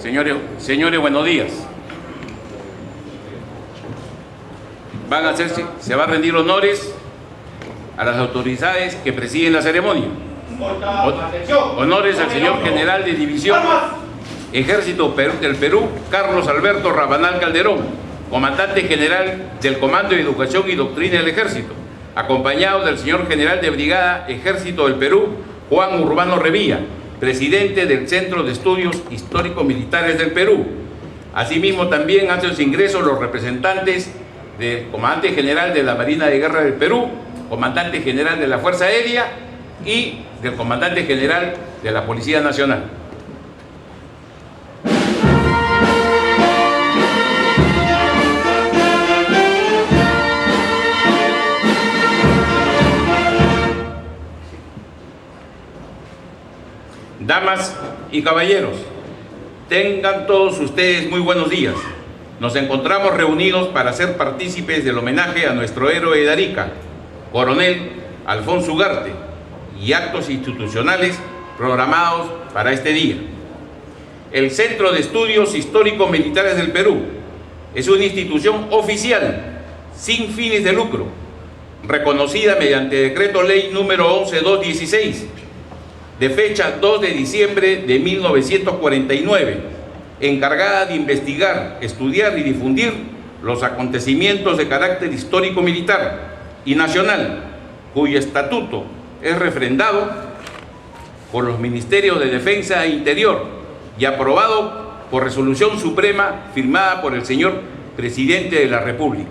Señores, buenos días. Se va a rendir honores a las autoridades que presiden la ceremonia. Honores al señor general de división Ejército del Perú, Carlos Alberto Rabanal Calderón, comandante general del Comando de Educación y Doctrina del Ejército, acompañado del señor general de brigada Ejército del Perú, Juan Urbano Revilla, presidente del Centro de Estudios Histórico-Militares del Perú. Asimismo, también hacen su ingreso los representantes del comandante general de la Marina de Guerra del Perú, comandante general de la Fuerza Aérea y del comandante general de la Policía Nacional. Damas y caballeros, tengan todos ustedes muy buenos días. Nos encontramos reunidos para ser partícipes del homenaje a nuestro héroe de Arica, Coronel Alfonso Ugarte, y actos institucionales programados para este día. El Centro de Estudios Histórico-Militares del Perú es una institución oficial, sin fines de lucro, reconocida mediante Decreto Ley número 11.216, de fecha 2 de diciembre de 1949, encargada de investigar, estudiar y difundir los acontecimientos de carácter histórico-militar y nacional, cuyo estatuto es refrendado por los Ministerios de Defensa e Interior y aprobado por resolución suprema firmada por el señor Presidente de la República.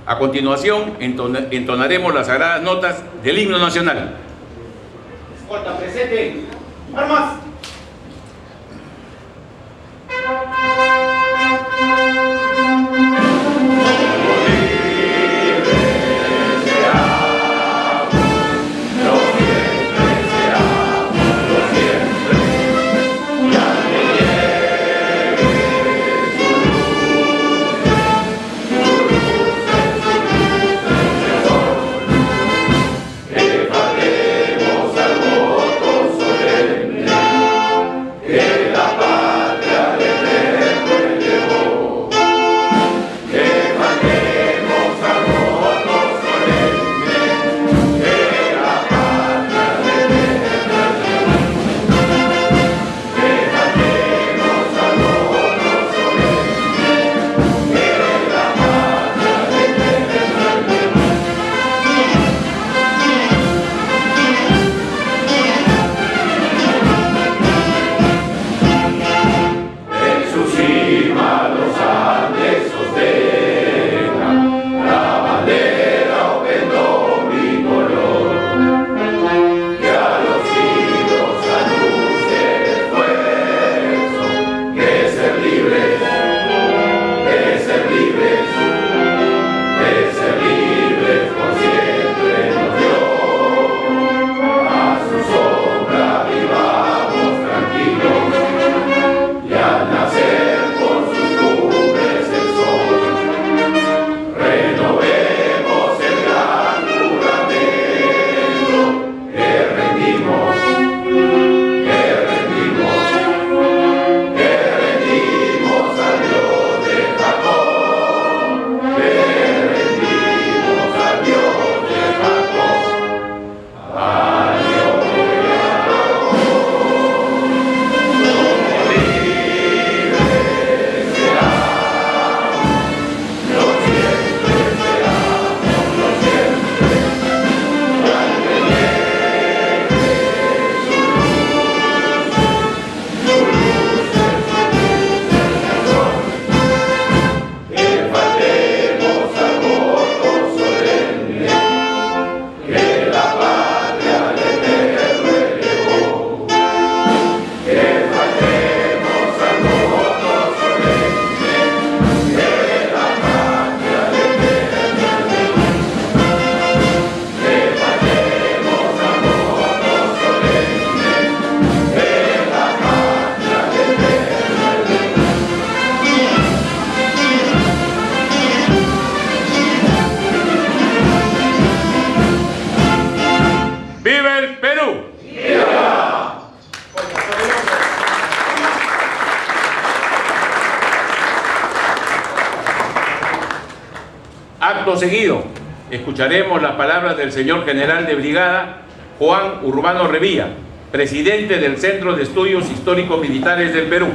A continuación, entonaremos las sagradas notas del himno nacional. Escolta, presente. Armas. Elevaremos al voto solemne Acto seguido, escucharemos las palabras del señor general de brigada Juan Urbano Revilla, presidente del Centro de Estudios Históricos Militares del Perú.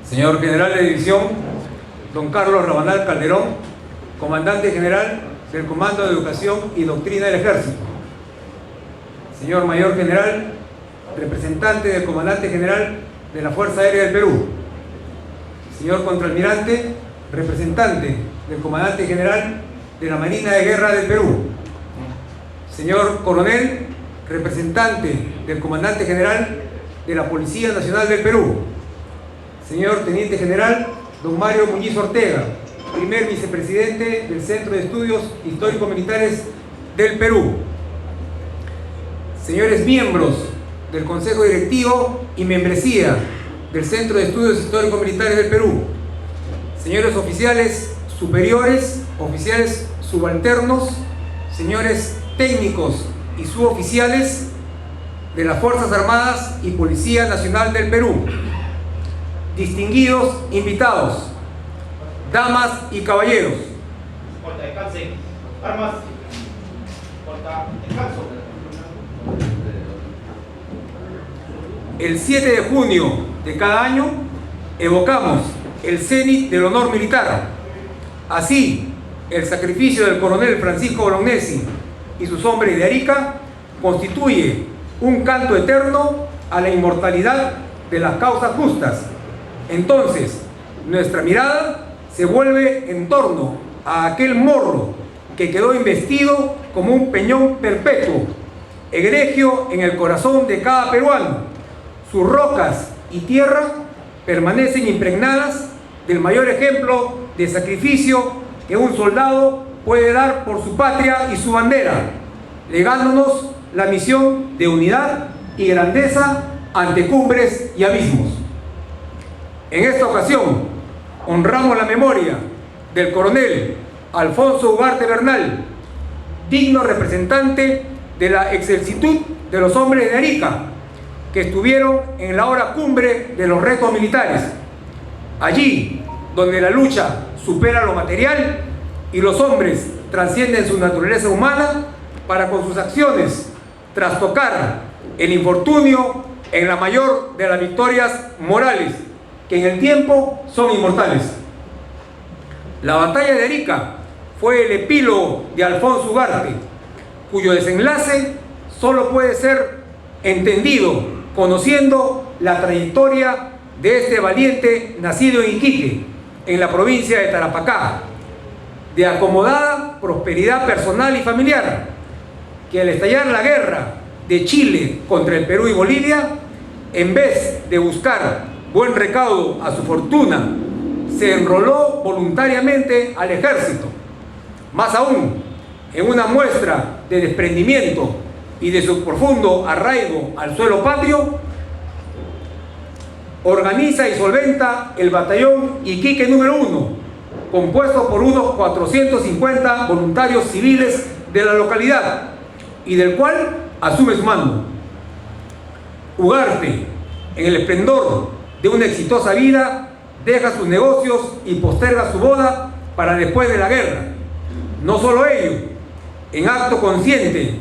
Señor General de División, don Carlos Rabanal Calderón, Comandante General del Comando de Educación y Doctrina del Ejército. Señor Mayor General, representante del Comandante General de la Fuerza Aérea del Perú. Señor Contraalmirante, representante del Comandante General de la Marina de Guerra del Perú. Señor Coronel, representante del Comandante General de la Policía Nacional del Perú. Señor Teniente General don Mario Muñiz Ortega, primer vicepresidente del Centro de Estudios Históricos Militares del Perú. Señores miembros del Consejo Directivo y membresía del Centro de Estudios Históricos Militares del Perú. Señores oficiales superiores, oficiales subalternos, señores técnicos y suboficiales de las Fuerzas Armadas y Policía Nacional del Perú. Distinguidos invitados, damas y caballeros. Corta, descanse. Armas. Corta, descanso. El 7 de junio de cada año evocamos el cenit del honor militar. Así, el sacrificio del coronel Francisco Bolognesi y sus hombres de Arica constituye un canto eterno a la inmortalidad de las causas justas. Entonces, nuestra mirada se vuelve en torno a aquel morro que quedó investido como un peñón perpetuo, egregio en el corazón de cada peruano. Sus rocas y tierra permanecen impregnadas del mayor ejemplo de sacrificio que un soldado puede dar por su patria y su bandera, legándonos la misión de unidad y grandeza ante cumbres y abismos. En esta ocasión, honramos la memoria del coronel Alfonso Ugarte Bernal, digno representante de la excelsitud de los hombres de Arica, que estuvieron en la hora cumbre de los retos militares, allí donde la lucha supera lo material y los hombres trascienden su naturaleza humana para con sus acciones trastocar el infortunio en la mayor de las victorias morales, que en el tiempo son inmortales. La batalla de Arica fue el epílogo de Alfonso Ugarte, cuyo desenlace solo puede ser entendido conociendo la trayectoria de este valiente nacido en Iquique, en la provincia de Tarapacá, de acomodada prosperidad personal y familiar, que al estallar la guerra de Chile contra el Perú y Bolivia, en vez de buscar buen recaudo a su fortuna, se enroló voluntariamente al ejército. Más aún, en una muestra de desprendimiento y de su profundo arraigo al suelo patrio, organiza y solventa el batallón Iquique número 1, compuesto por unos 450 voluntarios civiles de la localidad, y del cual asume su mando. Ugarte, en el esplendor de una exitosa vida, deja sus negocios y posterga su boda para después de la guerra. No solo ello, en acto consciente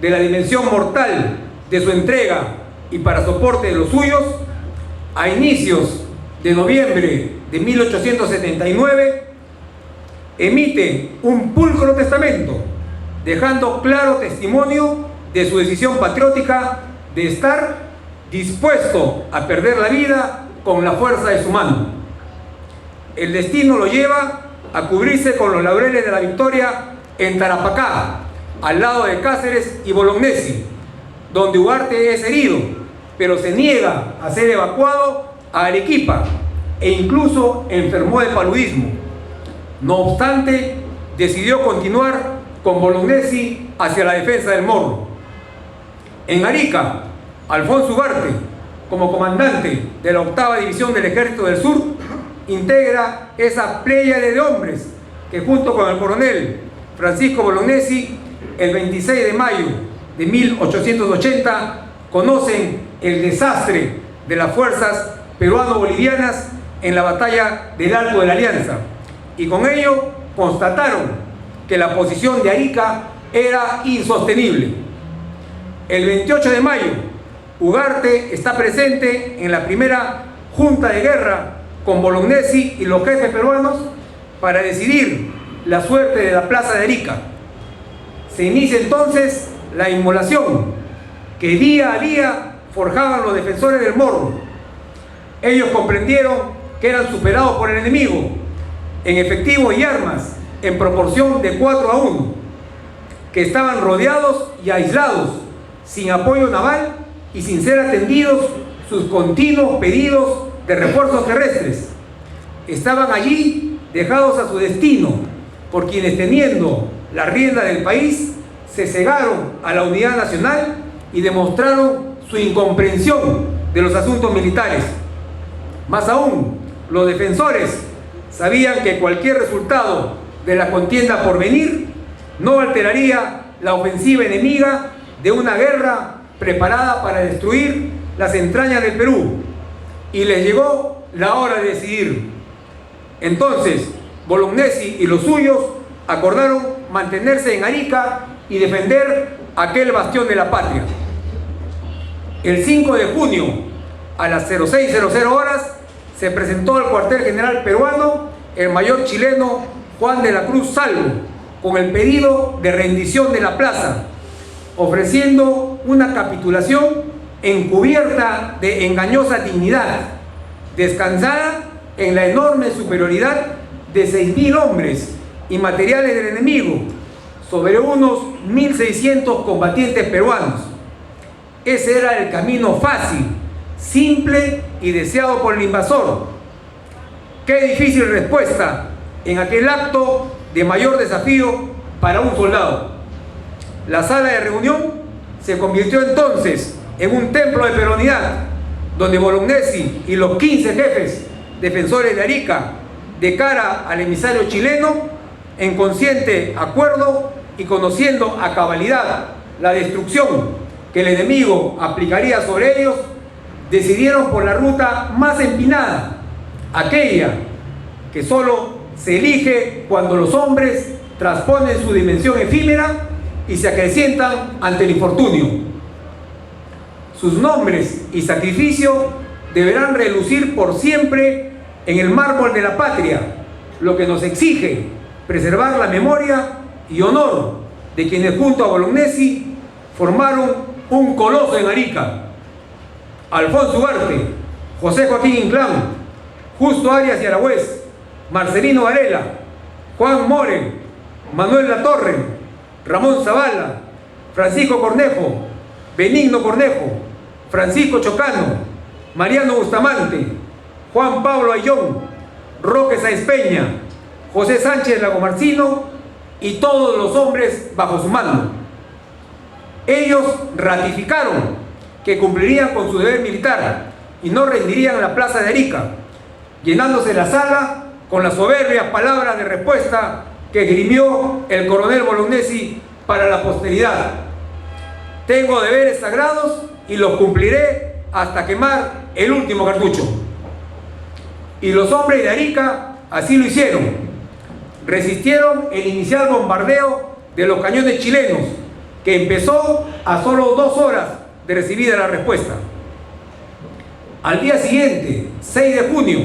de la dimensión mortal de su entrega y para soporte de los suyos, a inicios de noviembre de 1879, emite un pulcro testamento, dejando claro testimonio de su decisión patriótica de estar dispuesto a perder la vida con la fuerza de su mano. El destino lo lleva a cubrirse con los laureles de la victoria en Tarapacá, al lado de Cáceres y Bolognesi, donde Ugarte es herido, pero se niega a ser evacuado a Arequipa e incluso enfermó de paludismo. No obstante, decidió continuar con Bolognesi hacia la defensa del Morro. En Arica, Alfonso Ugarte, como comandante de la 8ª División del Ejército del Sur, integra esa pléyade de hombres que junto con el coronel Francisco Bolognesi, el 26 de mayo de 1880, conocen el desastre de las fuerzas peruano-bolivianas en la batalla del Alto de la Alianza, y con ello constataron que la posición de Arica era insostenible. El 28 de mayo, Ugarte está presente en la primera junta de guerra con Bolognesi y los jefes peruanos para decidir la suerte de la plaza de Arica. Se inicia entonces la inmolación que día a día forjaban los defensores del Morro. Ellos comprendieron que eran superados por el enemigo en efectivo y armas en proporción de 4-1, que estaban rodeados y aislados, sin apoyo naval y sin ser atendidos sus continuos pedidos de refuerzos terrestres. Estaban allí dejados a su destino por quienes, teniendo la rienda del país, se cegaron a la unidad nacional y demostraron su incomprensión de los asuntos militares. Más aún, los defensores sabían que cualquier resultado de la contienda por venir no alteraría la ofensiva enemiga de una guerra preparada para destruir las entrañas del Perú, y les llegó la hora de decidir. Entonces, Bolognesi y los suyos acordaron mantenerse en Arica y defender aquel bastión de la patria. El 5 de junio, a las 06:00 horas, se presentó al cuartel general peruano el mayor chileno Juan de la Cruz Salvo con el pedido de rendición de la plaza, ofreciendo una capitulación encubierta de engañosa dignidad, descansada en la enorme superioridad de 6.000 hombres y materiales del enemigo sobre unos 1.600 combatientes peruanos. Ese era el camino fácil, simple y deseado por el invasor. Qué difícil respuesta en aquel acto de mayor desafío para un soldado. La sala de reunión se convirtió entonces en un templo de peronidad, donde Bolognesi y los 15 jefes defensores de Arica, de cara al emisario chileno, en consciente acuerdo y conociendo a cabalidad la destrucción que el enemigo aplicaría sobre ellos, decidieron por la ruta más empinada, aquella que solo se elige cuando los hombres trasponen su dimensión efímera y se acrecientan ante el infortunio. Sus nombres y sacrificio deberán relucir por siempre en el mármol de la patria, lo que nos exige preservar la memoria y honor de quienes junto a Bolognesi formaron un coloso en Arica: Alfonso Ugarte, José Joaquín Inclán, Justo Arias y Aragüez, Marcelino Varela, Juan More, Manuel Latorre, Ramón Zavala, Francisco Cornejo, Benigno Cornejo, Francisco Chocano, Mariano Bustamante, Juan Pablo Ayllón, Roque Sáenz Peña, José Sánchez Lagomarcino y todos los hombres bajo su mando. Ellos ratificaron que cumplirían con su deber militar y no rendirían la plaza de Arica, llenándose la sala con las soberbias palabras de respuesta que esgrimió el coronel Bolognesi para la posteridad: tengo deberes sagrados y los cumpliré hasta quemar el último cartucho. Y los hombres de Arica así lo hicieron. Resistieron el inicial bombardeo de los cañones chilenos, que empezó a solo 2 horas de recibida la respuesta. Al día siguiente, 6 de junio,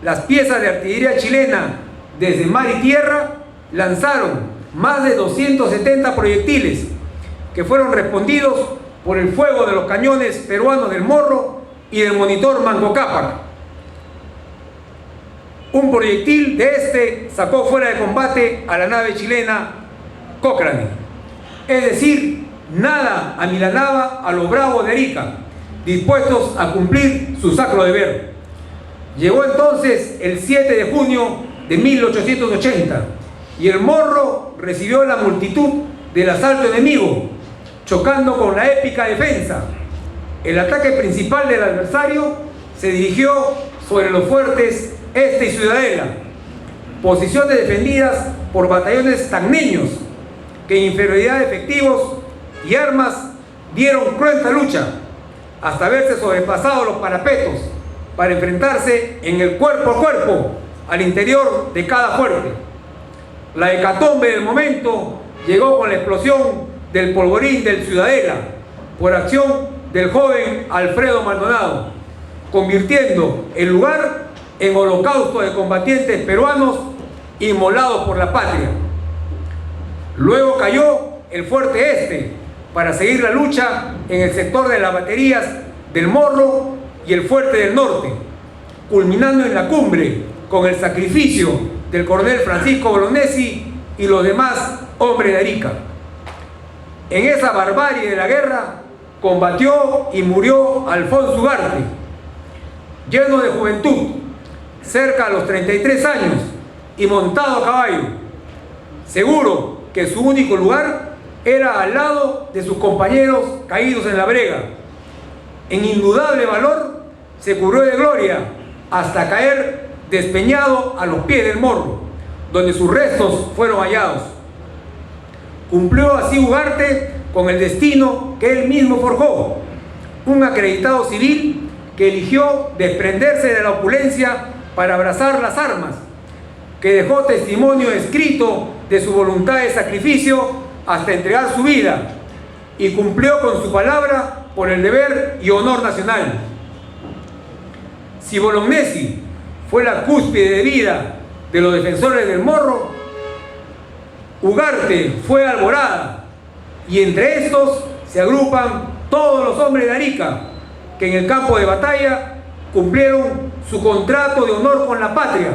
las piezas de artillería chilena desde mar y tierra lanzaron más de 270 proyectiles que fueron respondidos por el fuego de los cañones peruanos del Morro y del monitor Manco Cápac. Un proyectil de este sacó fuera de combate a la nave chilena Cochrane. Es decir, nada amilanaba a los bravos de Arica, dispuestos a cumplir su sacro deber. Llegó entonces el 7 de junio de 1880 y el Morro recibió la multitud del asalto enemigo, chocando con la épica defensa. El ataque principal del adversario se dirigió sobre los fuertes Este y Ciudadela, posiciones defendidas por batallones tacneños que en inferioridad de efectivos y armas dieron cruenta lucha hasta verse sobrepasados los parapetos para enfrentarse en el cuerpo a cuerpo al interior de cada fuerte. La hecatombe del momento llegó con la explosión del polvorín del Ciudadela por acción del joven Alfredo Maldonado, convirtiendo el lugar en holocausto de combatientes peruanos inmolados por la patria. Luego cayó el Fuerte Este para seguir la lucha en el sector de las baterías del Morro y el Fuerte del Norte, culminando en la cumbre con el sacrificio del coronel Francisco Bolognesi y los demás hombres de Arica. En esa barbarie de la guerra combatió y murió Alfonso Ugarte, lleno de juventud, cerca de los 33 años y montado a caballo, seguro que su único lugar era al lado de sus compañeros caídos en la brega. En indudable valor se cubrió de gloria hasta caer despeñado a los pies del Morro, donde sus restos fueron hallados. Cumplió así Ugarte con el destino que él mismo forjó, un acreditado civil que eligió desprenderse de la opulencia para abrazar las armas, que dejó testimonio escrito de su voluntad de sacrificio hasta entregar su vida, y cumplió con su palabra por el deber y honor nacional. Si Bolognesi fue la cúspide de vida de los defensores del Morro, Ugarte fue Alborada, y entre estos se agrupan todos los hombres de Arica que en el campo de batalla cumplieron su contrato de honor con la patria.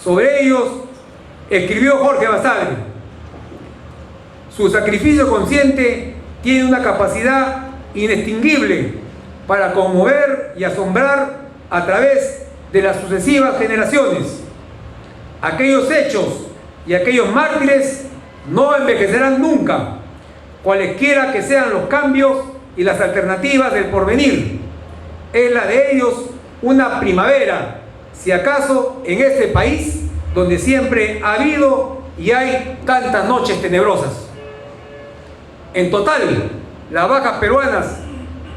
Sobre ellos escribió Jorge Basadre: su sacrificio consciente tiene una capacidad inextinguible para conmover y asombrar a través de las sucesivas generaciones. Aquellos hechos y aquellos mártires no envejecerán nunca, cualesquiera que sean los cambios y las alternativas del porvenir. Es la de ellos una primavera, si acaso en este país donde siempre ha habido y hay tantas noches tenebrosas. En total, las bajas peruanas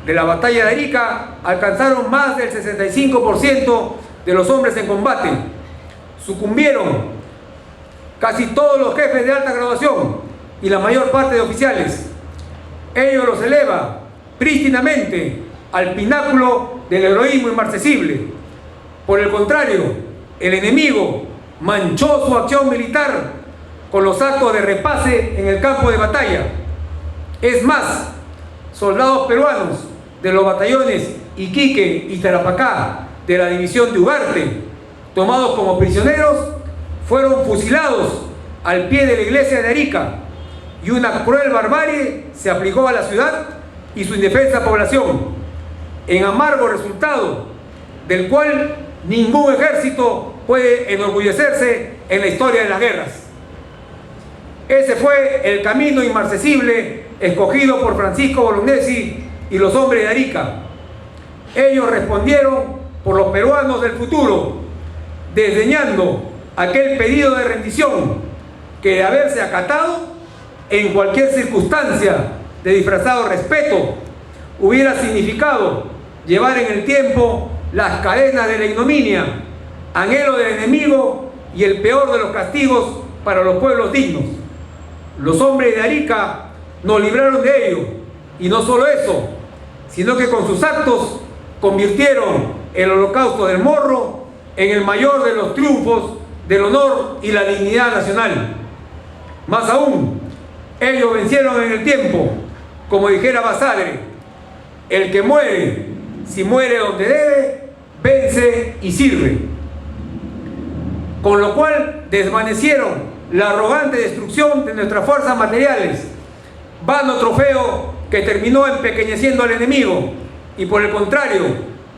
de la batalla de Arica alcanzaron más del 65% de los hombres en combate. Sucumbieron casi todos los jefes de alta graduación y la mayor parte de oficiales. Ello los eleva prístinamente al pináculo del heroísmo inmarcesible. Por el contrario, el enemigo manchó su acción militar con los actos de repase en el campo de batalla. Es más, soldados peruanos de los batallones Iquique y Tarapacá de la división de Ugarte, tomados como prisioneros, fueron fusilados al pie de la iglesia de Arica, y una cruel barbarie se aplicó a la ciudad y su indefensa población, en amargo resultado del cual ningún ejército puede enorgullecerse en la historia de las guerras. Ese fue el camino inmarcesible escogido por Francisco Bolognesi y los hombres de Arica. Ellos respondieron por los peruanos del futuro, desdeñando aquel pedido de rendición que, de haberse acatado en cualquier circunstancia de disfrazado respeto, hubiera significado llevar en el tiempo las cadenas de la ignominia, anhelo del enemigo y el peor de los castigos para los pueblos dignos. Los hombres de Arica nos libraron de ello, y no solo eso, sino que con sus actos convirtieron el holocausto del Morro en el mayor de los triunfos del honor y la dignidad nacional. Más aún, ellos vencieron en el tiempo, como dijera Basadre: el que muere, si muere donde debe, vence y sirve. Con lo cual desvanecieron la arrogante destrucción de nuestras fuerzas materiales, vano trofeo que terminó empequeñeciendo al enemigo, y por el contrario,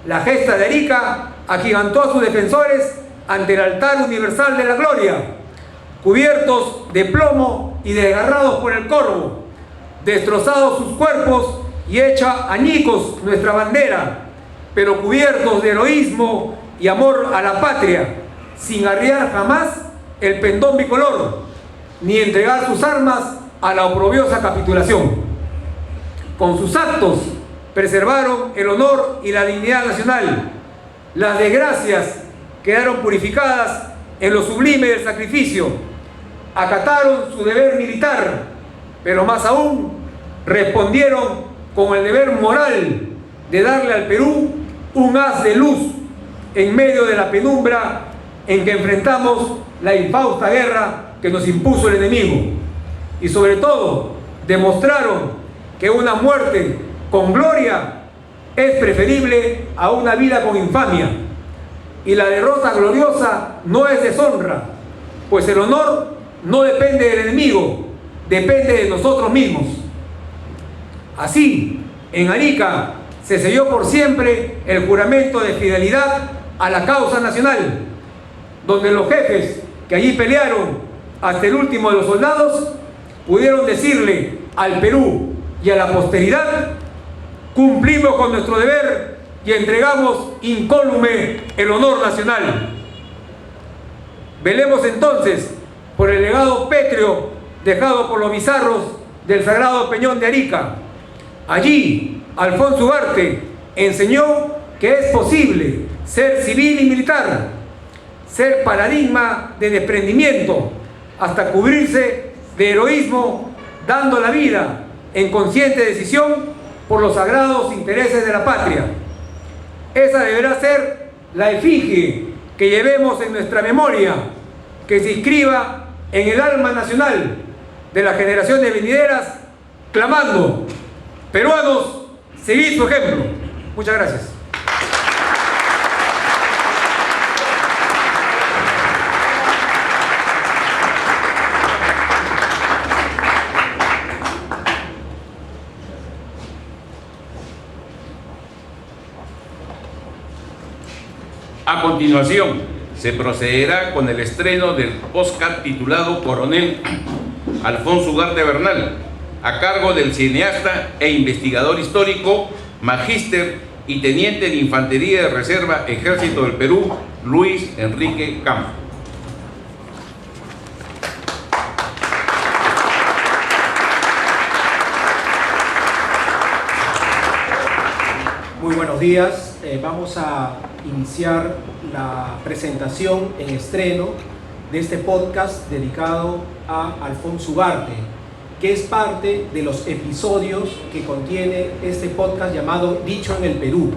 la gesta de Arica agigantó a sus defensores ante el altar universal de la gloria, cubiertos de plomo y desgarrados por el corvo, destrozados sus cuerpos y hecha añicos nuestra bandera, pero cubiertos de heroísmo y amor a la patria, sin arriar jamás el pendón bicolor, ni entregar sus armas a la oprobiosa capitulación. Con sus actos preservaron el honor y la dignidad nacional. Las desgracias quedaron purificadas en lo sublime del sacrificio. Acataron su deber militar, pero más aún respondieron con el deber moral de darle al Perú un haz de luz en medio de la penumbra en que enfrentamos la infausta guerra que nos impuso el enemigo. Y sobre todo, demostraron que una muerte con gloria es preferible a una vida con infamia. Y la derrota gloriosa no es deshonra, pues el honor no depende del enemigo, depende de nosotros mismos. Así, en Arica se selló por siempre el juramento de fidelidad a la causa nacional, donde los jefes que allí pelearon hasta el último de los soldados pudieron decirle al Perú y a la posteridad: cumplimos con nuestro deber y entregamos incólume el honor nacional. Velemos entonces por el legado pétreo dejado por los bizarros del Sagrado Peñón de Arica. Allí, Alfonso Ugarte enseñó que es posible ser civil y militar, ser paradigma de desprendimiento, hasta cubrirse de heroísmo, dando la vida en consciente decisión por los sagrados intereses de la patria. Esa deberá ser la efigie que llevemos en nuestra memoria, que se inscriba en el alma nacional de las generaciones venideras, clamando: peruanos, seguid su ejemplo. Muchas gracias. A continuación, se procederá con el estreno del podcast titulado Coronel Alfonso Ugarte Bernal, a cargo del cineasta e investigador histórico, magíster y teniente de Infantería de Reserva Ejército del Perú, Luis Enrique Campo. Muy buenos días. Vamos a iniciar la presentación en estreno de este podcast dedicado a Alfonso Ugarte, que es parte de los episodios que contiene este podcast llamado Dicho en el Perú,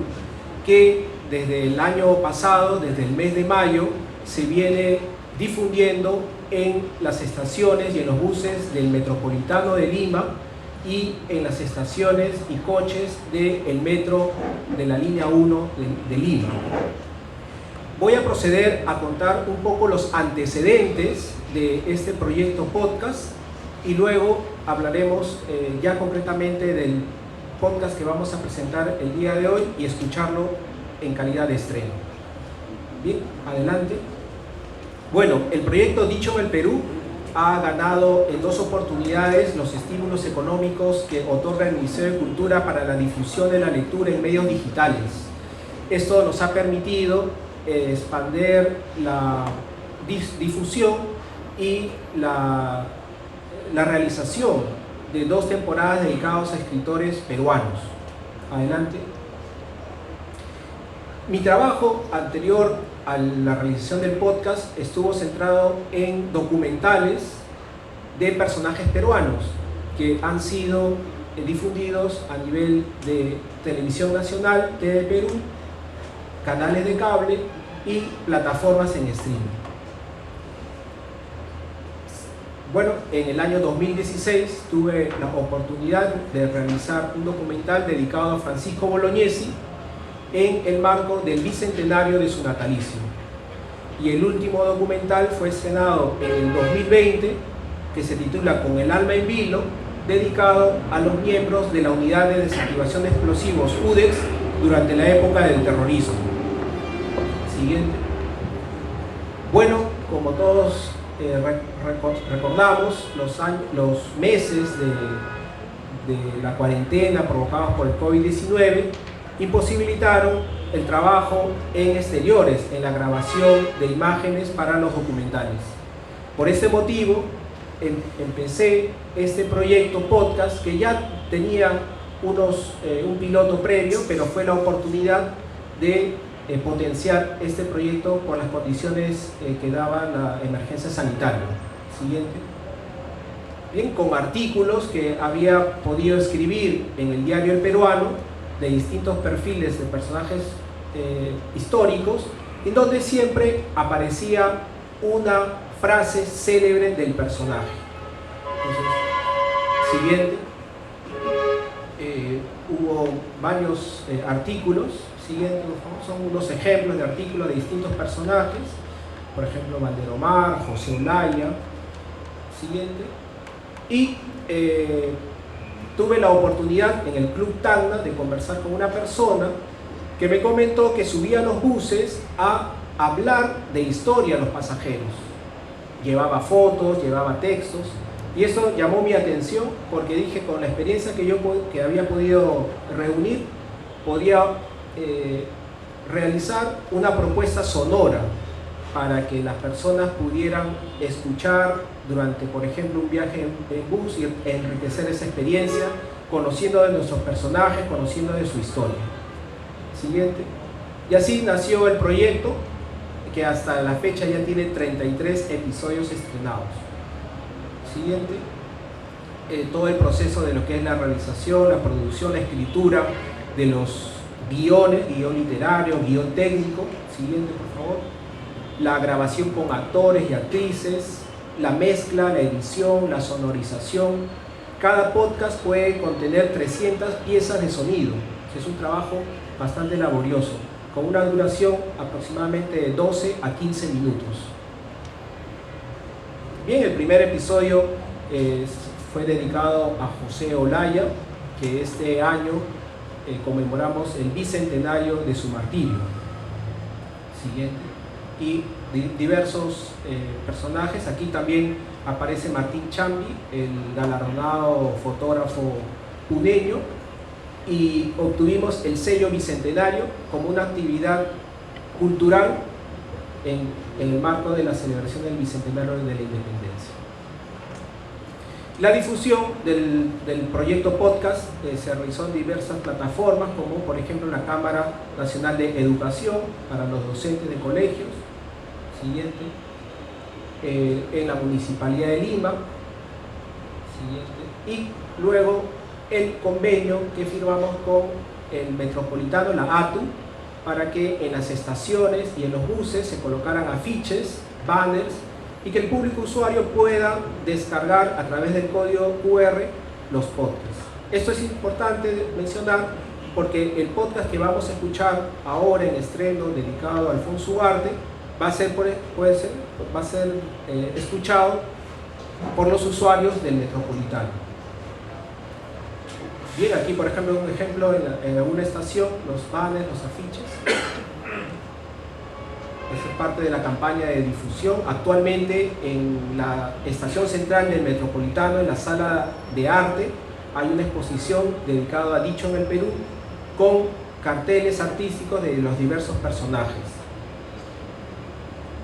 que desde el año pasado, desde el mes de mayo, se viene difundiendo en las estaciones y en los buses del Metropolitano de Lima y en las estaciones y coches del metro de la línea 1 de Lima. Voy a proceder a contar un poco los antecedentes de este proyecto podcast y luego hablaremos ya concretamente del podcast que vamos a presentar el día de hoy y escucharlo en calidad de estreno. Bien, adelante. Bueno, el proyecto Dicho en el Perú ha ganado en 2 oportunidades los estímulos económicos que otorga el Ministerio de Cultura para la difusión de la lectura en medios digitales. Esto nos ha permitido expandir la difusión y la realización de 2 temporadas dedicadas a escritores peruanos. Adelante. Mi trabajo anterior a la realización del podcast estuvo centrado en documentales de personajes peruanos que han sido difundidos a nivel de Televisión Nacional, TV Perú, canales de cable y plataformas en streaming. Bueno, en el año 2016 tuve la oportunidad de realizar un documental dedicado a Francisco Bolognesi en el marco del bicentenario de su natalicio. Y el último documental fue estrenado en el 2020, que se titula Con el alma en vilo, dedicado a los miembros de la Unidad de Desactivación de Explosivos UDEX durante la época del terrorismo. Siguiente. Bueno, como todos recordamos, los meses de la cuarentena provocados por el COVID-19 imposibilitaron el trabajo en exteriores, en la grabación de imágenes para los documentales. Por ese motivo, empecé este proyecto podcast que ya tenía un piloto previo, pero fue la oportunidad de potenciar este proyecto por las condiciones que daba la emergencia sanitaria. Siguiente. Bien, con artículos que había podido escribir en el diario El Peruano de distintos perfiles de personajes históricos, en donde siempre aparecía una frase célebre del personaje. Entonces, siguiente. Hubo varios artículos. Siguiente, son unos ejemplos de artículos de distintos personajes, por ejemplo Valderomar, José Olaya. Siguiente. Y tuve la oportunidad en el Club Tacna de conversar con una persona que me comentó que subía a los buses a hablar de historia a los pasajeros. Llevaba fotos, llevaba textos, y eso llamó mi atención porque dije, con la experiencia que había podido reunir, podía realizar una propuesta sonora para que las personas pudieran escuchar durante, por ejemplo, un viaje en bus y enriquecer esa experiencia, conociendo de nuestros personajes, conociendo de su historia. Siguiente. Y así nació el proyecto, que hasta la fecha ya tiene 33 episodios estrenados. Siguiente. Todo el proceso de lo que es la realización, la producción, la escritura de los guiones, guión literario, guión técnico. Siguiente, por favor. La grabación con actores y actrices, la mezcla, la edición, la sonorización. Cada podcast puede contener 300 piezas de sonido. Es un trabajo bastante laborioso, con una duración aproximadamente de 12 a 15 minutos. Bien, el primer episodio fue dedicado a José Olaya, que este año conmemoramos el bicentenario de su martirio. Siguiente. Y diversos personajes. Aquí también aparece Martín Chambi, el galardonado fotógrafo puneño, y obtuvimos el sello bicentenario como una actividad cultural en el marco de la celebración del bicentenario de la independencia. La difusión del proyecto podcast se realizó en diversas plataformas, como por ejemplo la Cámara Nacional de Educación para los docentes de colegios. Siguiente. En la Municipalidad de Lima. Siguiente. Y luego el convenio que firmamos con el Metropolitano, la ATU, para que en las estaciones y en los buses se colocaran afiches, banners, y que el público usuario pueda descargar a través del código QR los podcasts. Esto es importante mencionar porque el podcast que vamos a escuchar ahora en estreno, dedicado a Alfonso Ugarte, va a ser escuchado por los usuarios del Metropolitano. Bien, aquí por ejemplo un ejemplo en alguna estación, los banners, los afiches. Esa es parte de la campaña de difusión. Actualmente en la estación central del Metropolitano, en la sala de arte, hay una exposición dedicada a Dicho en el Perú, con carteles artísticos de los diversos personajes.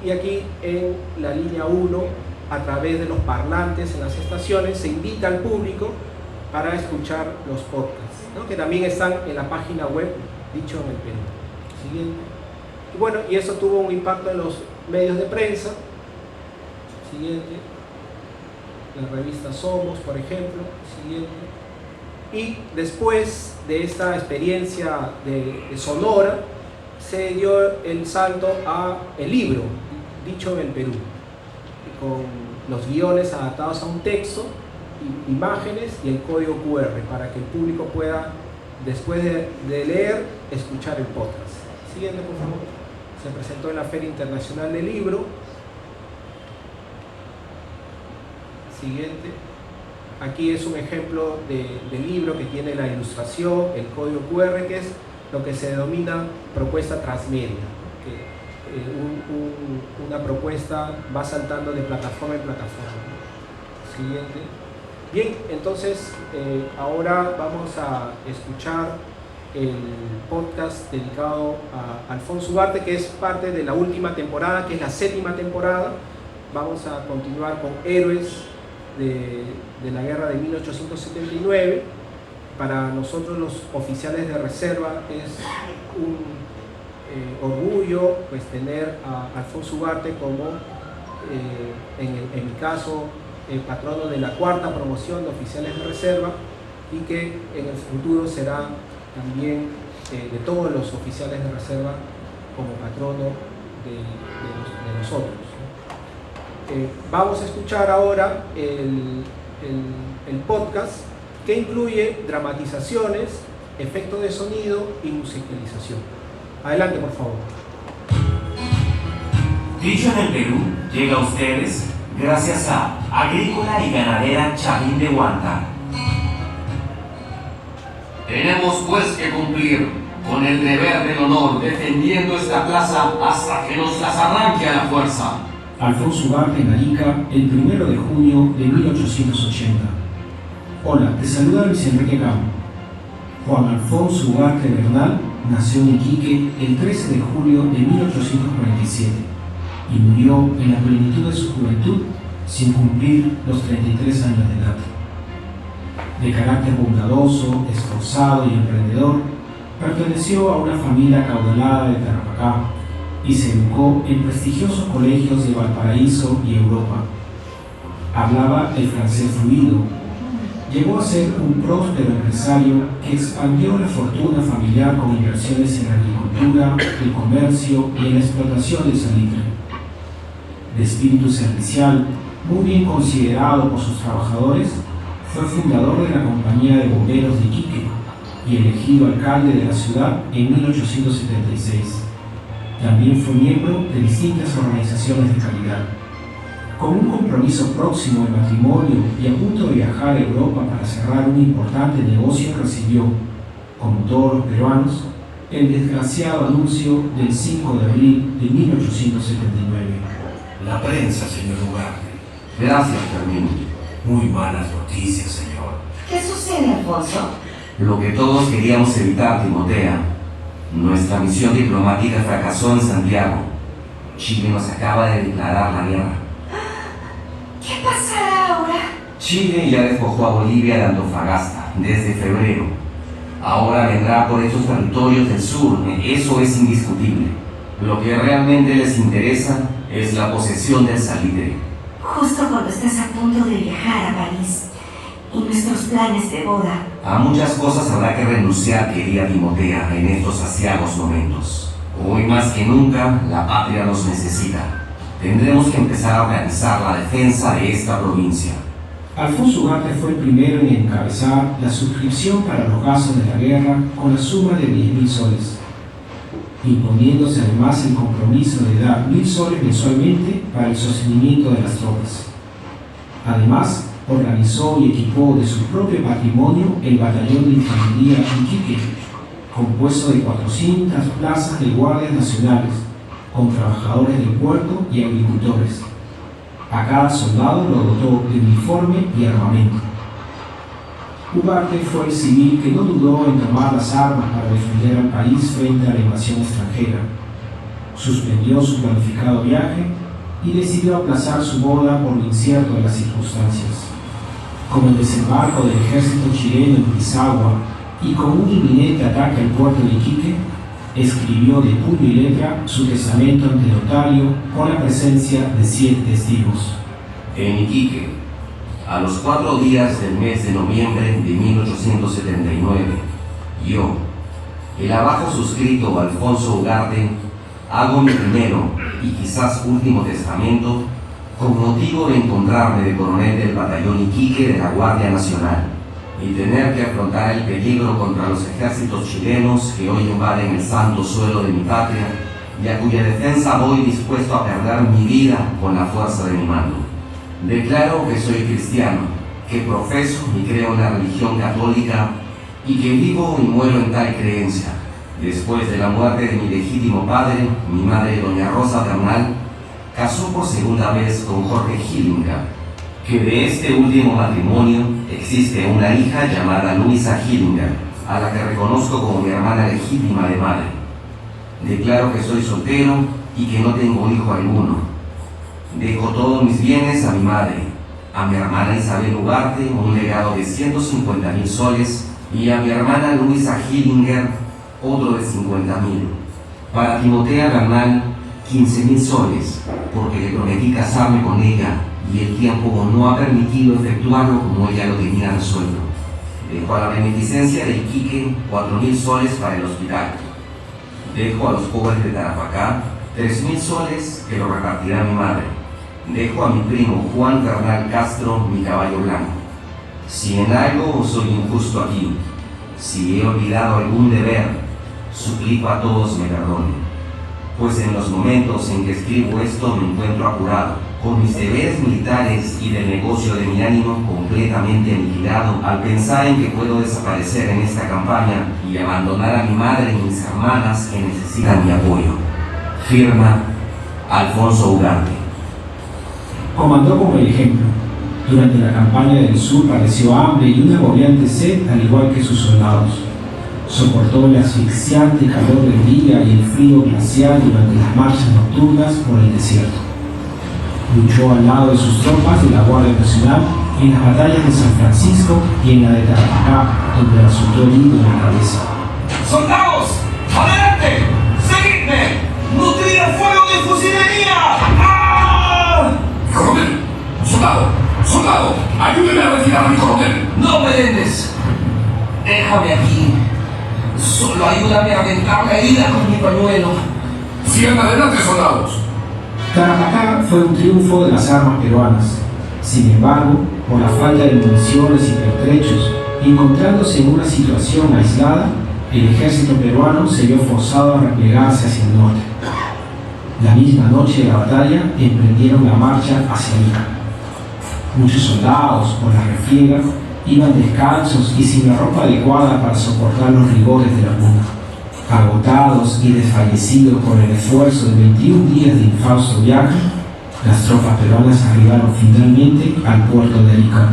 Y aquí en la línea 1, a través de los parlantes en las estaciones, se invita al público para escuchar los podcasts, ¿no? Que también están en la página web Dicho en el Perú. Siguiente. Y bueno, y eso tuvo un impacto en los medios de prensa. Siguiente. La revista Somos, por ejemplo. Siguiente. Y después de esta experiencia de sonora, se dio el salto a el libro Dicho en el Perú, con los guiones adaptados a un texto, imágenes y el código QR, para que el público pueda, después de leer, escuchar el podcast. Siguiente, por favor. Se presentó en la Feria Internacional del Libro. Siguiente. Aquí es un ejemplo de libro que tiene la ilustración, el código QR, que es lo que se denomina propuesta transmedia, que una propuesta va saltando de plataforma en plataforma. Siguiente. Bien, entonces ahora vamos a escuchar el podcast dedicado a Alfonso Ugarte, que es parte de la última temporada, que es la 7ª temporada, vamos a continuar con héroes de la guerra de 1879. Para nosotros los oficiales de reserva es un orgullo pues, tener a Alfonso Ugarte como, en mi caso, el patrono de la cuarta promoción de oficiales de reserva, y que en el futuro será también de todos los oficiales de reserva como patrono de nosotros. Vamos a escuchar ahora el podcast, que incluye dramatizaciones, efectos de sonido y musicalización. Adelante, por favor. Dicho en el Perú llega a ustedes gracias a Agrícola y Ganadera Chapín de Huanta. Tenemos pues que cumplir con el deber del honor defendiendo esta plaza hasta que nos las arranque a la fuerza. Alfonso Ugarte en Arica, el 1 de junio de 1880. Hola, te saluda Luis Enrique Campo. Juan Alfonso Ugarte Bernal nació en Iquique el 13 de julio de 1847 y murió en la plenitud de su juventud sin cumplir los 33 años de edad. De carácter bondadoso, esforzado y emprendedor, perteneció a una familia acaudalada de Tarapacá y se educó en prestigiosos colegios de Valparaíso y Europa. Hablaba el francés fluido. Llegó a ser un próspero empresario que expandió la fortuna familiar con inversiones en la agricultura, el comercio y en la explotación del salitre. De espíritu servicial, muy bien considerado por sus trabajadores, fue fundador de la Compañía de Bomberos de Iquique y elegido alcalde de la ciudad en 1876. También fue miembro de distintas organizaciones de caridad. Con un compromiso próximo de matrimonio y a punto de viajar a Europa para cerrar un importante negocio, recibió, como todos los peruanos, el desgraciado anuncio del 5 de abril de 1879. La prensa, señor Ugarte. Gracias, Fermín. Muy malas noticias, señor. ¿Qué sucede, Alfonso? Lo que todos queríamos evitar, Timotea. Nuestra misión diplomática fracasó en Santiago. Chile nos acaba de declarar la guerra. ¿Qué pasará ahora? Chile ya despojó a Bolivia de Antofagasta desde febrero. Ahora vendrá por estos territorios del sur. Eso es indiscutible. Lo que realmente les interesa es la posesión del salitre. Justo cuando estás a punto de viajar a París y nuestros planes de boda. A muchas cosas habrá que renunciar, querida Timotea, en estos aciagos momentos. Hoy más que nunca, la patria nos necesita. Tendremos que empezar a organizar la defensa de esta provincia. Alfonso Ugarte fue el primero en encabezar la suscripción para los gastos de la guerra con la suma de 10.000 soles, imponiéndose además el compromiso de dar 1.000 soles mensualmente para el sostenimiento de las tropas. Además, organizó y equipó de su propio patrimonio el batallón de infantería Iquique, compuesto de 400 plazas de guardias nacionales, con trabajadores del puerto y agricultores. A cada soldado lo dotó de uniforme y armamento. Ugarte fue el civil que no dudó en tomar las armas para defender al país frente a la invasión extranjera. Suspendió su planificado viaje y decidió aplazar su boda por lo incierto de las circunstancias. Con el desembarco del ejército chileno en Pisagua y con un inminente ataque al puerto de Iquique, escribió de puño y letra su testamento ante notario con la presencia de 7 testigos. En Iquique, a los 4 días del mes de noviembre de 1879, yo, el abajo suscrito Alfonso Ugarte, hago mi primero y quizás último testamento con motivo de encontrarme de coronel del batallón Iquique de la Guardia Nacional y tener que afrontar el peligro contra los ejércitos chilenos que hoy invaden el santo suelo de mi patria y a cuya defensa voy dispuesto a perder mi vida con la fuerza de mi mando. Declaro que soy cristiano, que profeso y creo en la religión católica y que vivo y muero en tal creencia. Después de la muerte de mi legítimo padre, mi madre doña Rosa Bernal casó por segunda vez con Jorge Hillinger, que de este último matrimonio existe una hija llamada Luisa Hillinger, a la que reconozco como mi hermana legítima de madre. Declaro que soy soltero y que no tengo hijo alguno. Dejo todos mis bienes a mi madre, a mi hermana Isabel Ugarte un legado de 150.000 soles y a mi hermana Luisa Hillinger otro de 50.000. Para Timotea Bernal 15.000 soles, porque le prometí casarme con ella y el tiempo no ha permitido efectuarlo como ella lo tenía resuelto. Dejo a la beneficencia de Iquique 4.000 soles para el hospital. Dejo a los pobres de Tarapacá 3.000 soles que lo repartirá mi madre. Dejo a mi primo Juan Bernal Castro mi caballo blanco. Si en algo soy injusto aquí, si he olvidado algún deber, suplico a todos me perdonen, pues en los momentos en que escribo esto me encuentro apurado, con mis deberes militares y del negocio de mi ánimo completamente aniquilado al pensar en que puedo desaparecer en esta campaña y abandonar a mi madre y mis hermanas que necesitan mi apoyo. Firma Alfonso Ugarte. Comandó como el ejemplo. Durante la campaña del sur padeció hambre y una agobiante sed al igual que sus soldados. Soportó el asfixiante calor del día y el frío glacial durante las marchas nocturnas por el desierto. Luchó al lado de sus tropas de la Guardia Nacional en las batallas de San Francisco y en la de Tarapacá, donde resultó herido en la cabeza. ¡Soldados! ¡Adelante! ¡Seguidme! ¡Nutrid el fuego de fusilería! ¡Ah! ¡Coronel! ¡Soldado! ¡Soldado! ¡Ayúdeme a retirar a mi coronel! ¡No me dejes! Déjame aquí. Solo ayúdame a aventar la herida con mi pañuelo. ¡Sigan adelante, soldados! Tarapacá fue un triunfo de las armas peruanas. Sin embargo, por la falta de municiones y pertrechos, encontrándose en una situación aislada, el ejército peruano se vio forzado a replegarse hacia el norte. La misma noche de la batalla emprendieron la marcha hacia Ica. Muchos soldados, por la refriega, iban descalzos y sin la ropa adecuada para soportar los rigores de la luna. Agotados y desfallecidos por el esfuerzo de 21 días de infausto viaje, las tropas peruanas arribaron finalmente al puerto de Arica.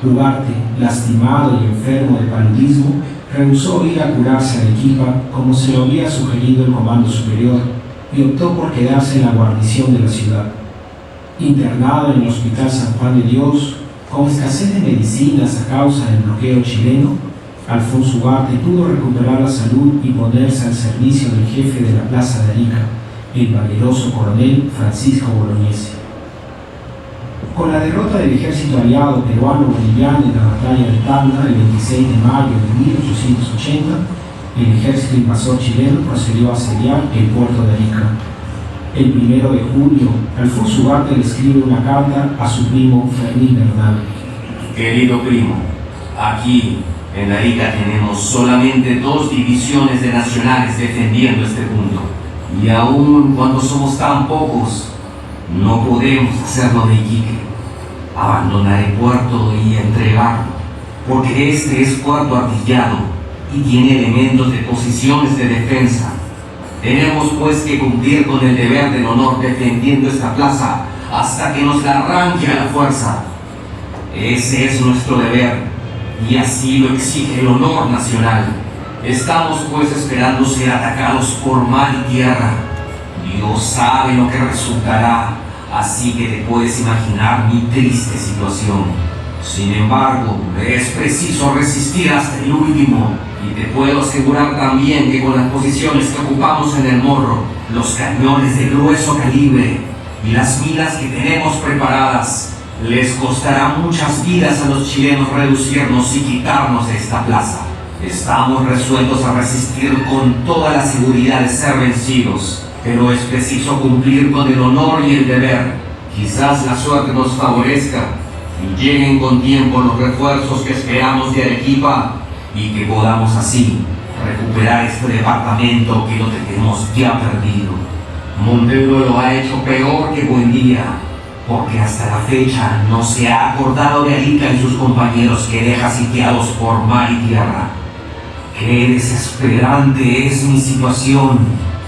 Ugarte, lastimado y enfermo de paludismo, rehusó ir a curarse a Arequipa como se lo había sugerido el comando superior y optó por quedarse en la guarnición de la ciudad. Internado en el Hospital San Juan de Dios, con escasez de medicinas a causa del bloqueo chileno, Alfonso Ugarte pudo recuperar la salud y ponerse al servicio del jefe de la plaza de Arica, el valeroso coronel Francisco Bolognesi. Con la derrota del ejército aliado peruano-boliviano en la batalla de Tacna el 26 de mayo de 1880, el ejército invasor chileno procedió a asediar el puerto de Arica. El 1 de julio, Alfonso Ugarte le escribe una carta a su primo Fermín Bernal. Querido primo, aquí en Arica tenemos solamente 2 divisiones de nacionales defendiendo este punto. Y aun cuando somos tan pocos, no podemos hacerlo de Iquique. Abandonar el puerto y entregarlo, porque este es puerto artillado y tiene elementos de posiciones de defensa. Tenemos pues que cumplir con el deber del honor defendiendo esta plaza hasta que nos la arranque a la fuerza. Ese es nuestro deber y así lo exige el honor nacional. Estamos pues esperando ser atacados por mar y tierra. Dios sabe lo que resultará, así que te puedes imaginar mi triste situación. Sin embargo, es preciso resistir hasta el último. Y te puedo asegurar también que con las posiciones que ocupamos en el Morro, los cañones de grueso calibre y las minas que tenemos preparadas, les costará muchas vidas a los chilenos reducirnos y quitarnos de esta plaza. Estamos resueltos a resistir con toda la seguridad de ser vencidos, pero es preciso cumplir con el honor y el deber. Quizás la suerte nos favorezca y lleguen con tiempo los refuerzos que esperamos de Arequipa y que podamos así recuperar este departamento que lo tenemos ya perdido. Montero lo ha hecho peor que Buendía, porque hasta la fecha no se ha acordado de Arica y sus compañeros que deja sitiados por mar y tierra. Qué desesperante es mi situación,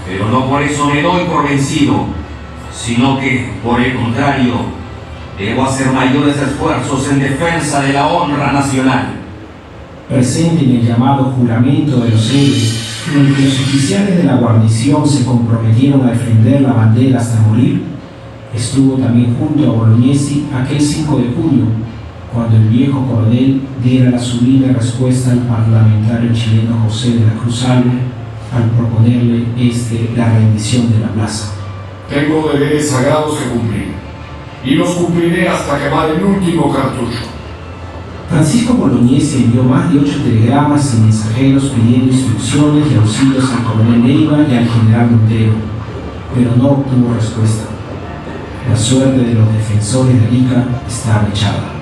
pero no por eso me doy por vencido, sino que, por el contrario, debo hacer mayores esfuerzos en defensa de la honra nacional. Presente en el llamado juramento de los héroes, en el que los oficiales de la guarnición se comprometieron a defender la bandera hasta morir, Estuvo también junto a Bolognesi aquel 5 de junio, cuando el viejo coronel diera la sublime respuesta al parlamentario chileno José de la Cruz Alba al proponerle la rendición de la plaza. Tengo deberes sagrados que cumplir, y los cumpliré hasta quemar el último cartucho. Francisco Bolognesi envió más de 8 telegramas y mensajeros pidiendo instrucciones y auxilios al coronel Neiva y al general Montero, pero no obtuvo respuesta. La suerte de los defensores de Arica estaba echada.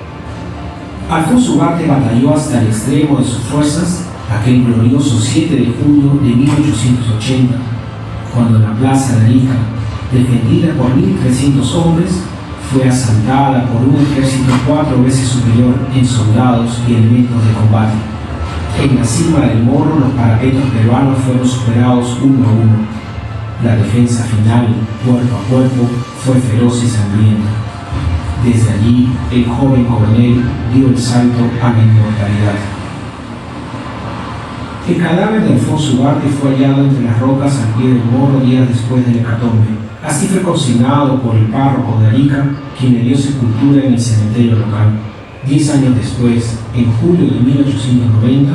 Alfonso Ugarte batalló hasta el extremo de sus fuerzas aquel glorioso 7 de junio de 1880, cuando la plaza de Arica, defendida por 1.300 hombres, fue asaltada por un ejército 4 veces superior en soldados y elementos de combate. En la cima del morro, los parapetos peruanos fueron superados uno a uno. La defensa final, cuerpo a cuerpo, fue feroz y sangrienta. Desde allí, el joven coronel dio el salto a la inmortalidad. El cadáver de Alfonso Ugarte fue hallado entre las rocas al pie del morro días después del hecatombe. Así fue consignado por el párroco de Arica, quien le dio sepultura en el cementerio local. 10 años después, en julio de 1890,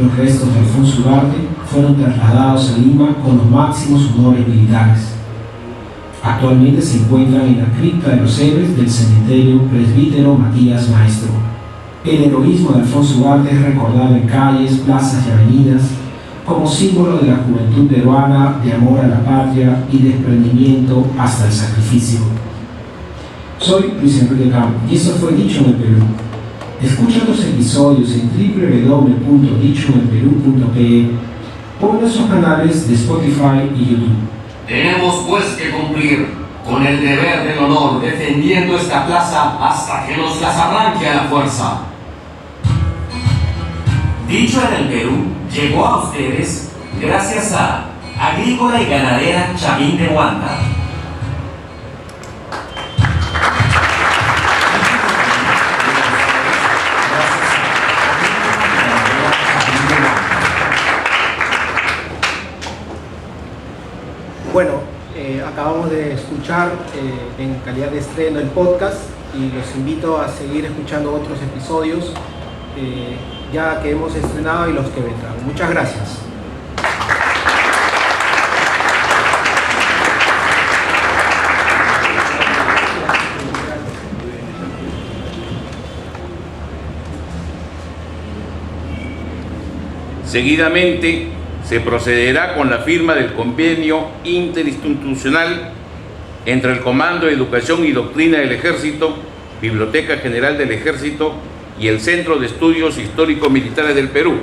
los restos de Alfonso Ugarte fueron trasladados a Lima con los máximos honores militares. Actualmente se encuentran en la cripta de los héroes del cementerio Presbítero Matías Maestro. El heroísmo de Alfonso Ugarte es recordado en calles, plazas y avenidas como símbolo de la juventud peruana de amor a la patria y desprendimiento hasta el sacrificio. Soy Luis Enrique Camp y eso fue Dicho en el Perú. Escucha los episodios en www.dichoenelperú.pe o en nuestros canales de Spotify y YouTube. Tenemos pues que cumplir con el deber del honor defendiendo esta plaza hasta que nos las arranque a la fuerza. Dicho en el Perú llegó a ustedes gracias a Agrícola y Ganadera Chavín de Huanta. Bueno, acabamos de escuchar en calidad de estreno el podcast y los invito a seguir escuchando otros episodios ya que hemos estrenado y los que vendrán. Muchas gracias. Seguidamente se procederá con la firma del convenio interinstitucional entre el Comando de Educación y Doctrina del Ejército, Biblioteca General del Ejército y el Centro de Estudios Histórico-Militares del Perú,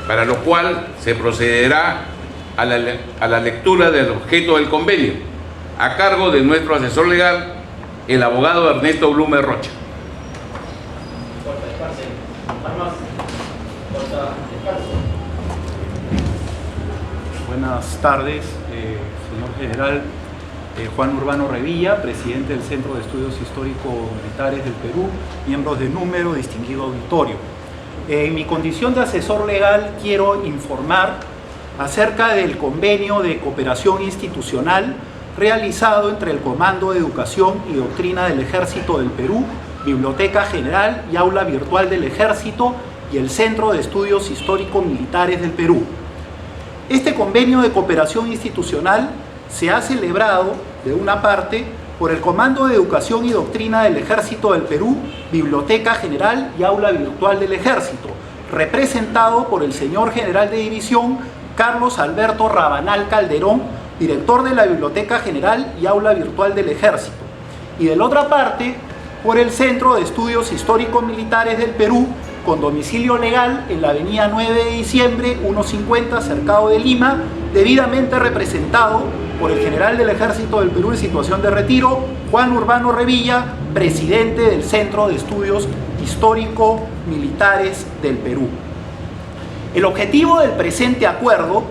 para lo cual se procederá a la lectura del objeto del convenio, a cargo de nuestro asesor legal, el abogado Ernesto Blume Rocha. Buenas tardes, señor general Juan Urbano Revilla, presidente del Centro de Estudios Histórico-Militares del Perú, miembros de número, distinguido auditorio. En mi condición de asesor legal quiero informar acerca del convenio de cooperación institucional realizado entre el Comando de Educación y Doctrina del Ejército del Perú, Biblioteca General y Aula Virtual del Ejército y el Centro de Estudios Histórico-Militares del Perú. Este convenio de cooperación institucional se ha celebrado, de una parte, por el Comando de Educación y Doctrina del Ejército del Perú, Biblioteca General y Aula Virtual del Ejército, representado por el señor General de División Carlos Alberto Rabanal Calderón, director de la Biblioteca General y Aula Virtual del Ejército. Y de la otra parte, por el Centro de Estudios Histórico-Militares del Perú, con domicilio legal en la avenida 9 de diciembre, 150, Cercado de Lima, debidamente representado por el general del Ejército del Perú en situación de retiro, Juan Urbano Revilla, presidente del Centro de Estudios Histórico-Militares del Perú. El objetivo del presente acuerdo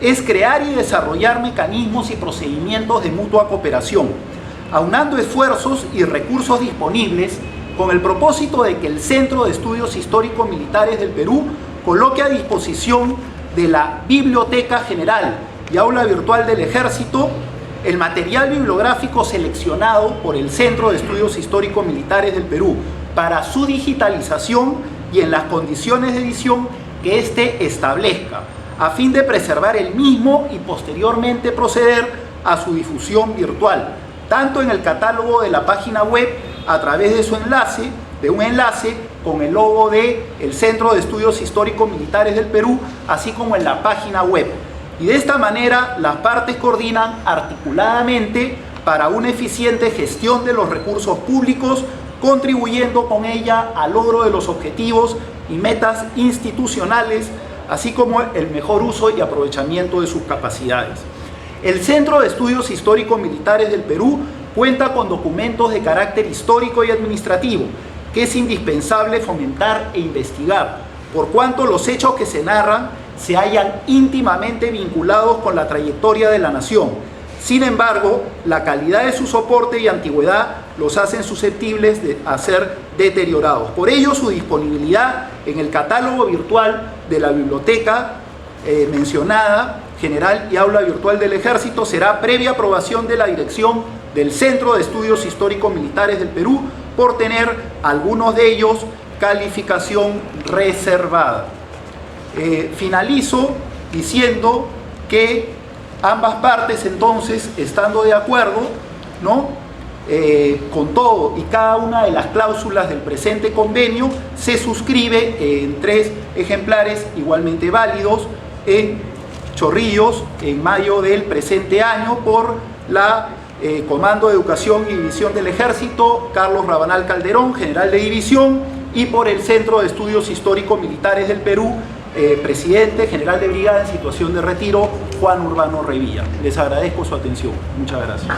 es crear y desarrollar mecanismos y procedimientos de mutua cooperación, aunando esfuerzos y recursos disponibles con el propósito de que el Centro de Estudios Histórico-Militares del Perú coloque a disposición de la Biblioteca General y Aula Virtual del Ejército el material bibliográfico seleccionado por el Centro de Estudios Históricos Militares del Perú para su digitalización y en las condiciones de edición que éste establezca, a fin de preservar el mismo y posteriormente proceder a su difusión virtual, tanto en el catálogo de la página web a través de un enlace con el logo del Centro de Estudios Históricos Militares del Perú, así como en la página web. Y de esta manera las partes coordinan articuladamente para una eficiente gestión de los recursos públicos, contribuyendo con ella al logro de los objetivos y metas institucionales, así como el mejor uso y aprovechamiento de sus capacidades. El Centro de Estudios Históricos Militares del Perú cuenta con documentos de carácter histórico y administrativo que es indispensable fomentar e investigar, por cuanto los hechos que se narran se hallan íntimamente vinculados con la trayectoria de la nación. Sin embargo, la calidad de su soporte y antigüedad los hacen susceptibles de ser deteriorados. Por ello, su disponibilidad en el catálogo virtual de la biblioteca mencionada, General y Aula Virtual del Ejército, será previa aprobación de la dirección del Centro de Estudios Históricos Militares del Perú, por tener algunos de ellos calificación reservada. Finalizo diciendo que ambas partes, entonces, estando de acuerdo, ¿no?, con todo y cada una de las cláusulas del presente convenio, se suscribe en 3 ejemplares igualmente válidos en Chorrillos en mayo del presente año por la Comando de Educación y División del Ejército Carlos Rabanal Calderón, general de división, y por el Centro de Estudios Históricos Militares del Perú, presidente general de brigada en situación de retiro, Juan Urbano Revilla. Les agradezco su atención. Muchas gracias.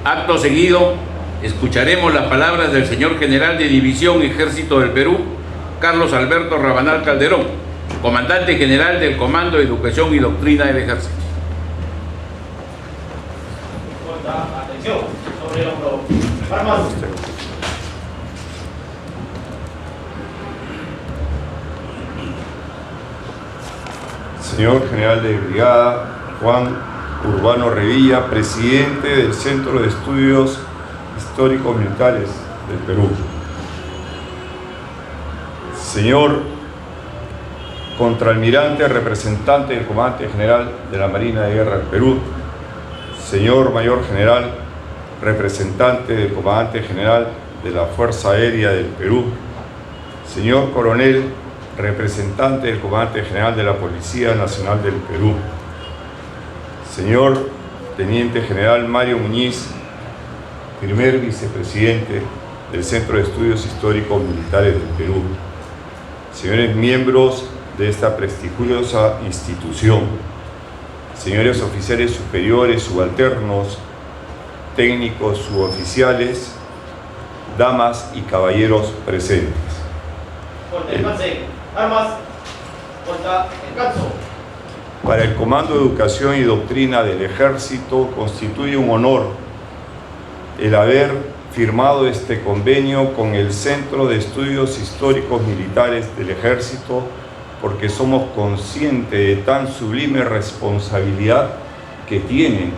Acto seguido, escucharemos las palabras del señor General de División Ejército del Perú, Carlos Alberto Rabanal Calderón, Comandante General del Comando de Educación y Doctrina del Ejército. Corta, atención, sobre el hombro. Armas. Señor General de Brigada Juan Urbano Revilla, presidente del Centro de Estudios Históricos Militares del Perú. Señor Contraalmirante, representante del Comandante General de la Marina de Guerra del Perú. Señor Mayor General, representante del Comandante General de la Fuerza Aérea del Perú. Señor Coronel, representante del Comandante General de la Policía Nacional del Perú. Señor Teniente General Mario Muñiz, primer vicepresidente del Centro de Estudios Históricos Militares del Perú. Señores miembros de esta prestigiosa institución, señores oficiales superiores, subalternos, técnicos, suboficiales, damas y caballeros presentes. Armas. Corta descanso. Para el Comando de Educación y Doctrina del Ejército constituye un honor el haber firmado este convenio con el Centro de Estudios Históricos Militares del Ejército, porque somos conscientes de tan sublime responsabilidad que tienen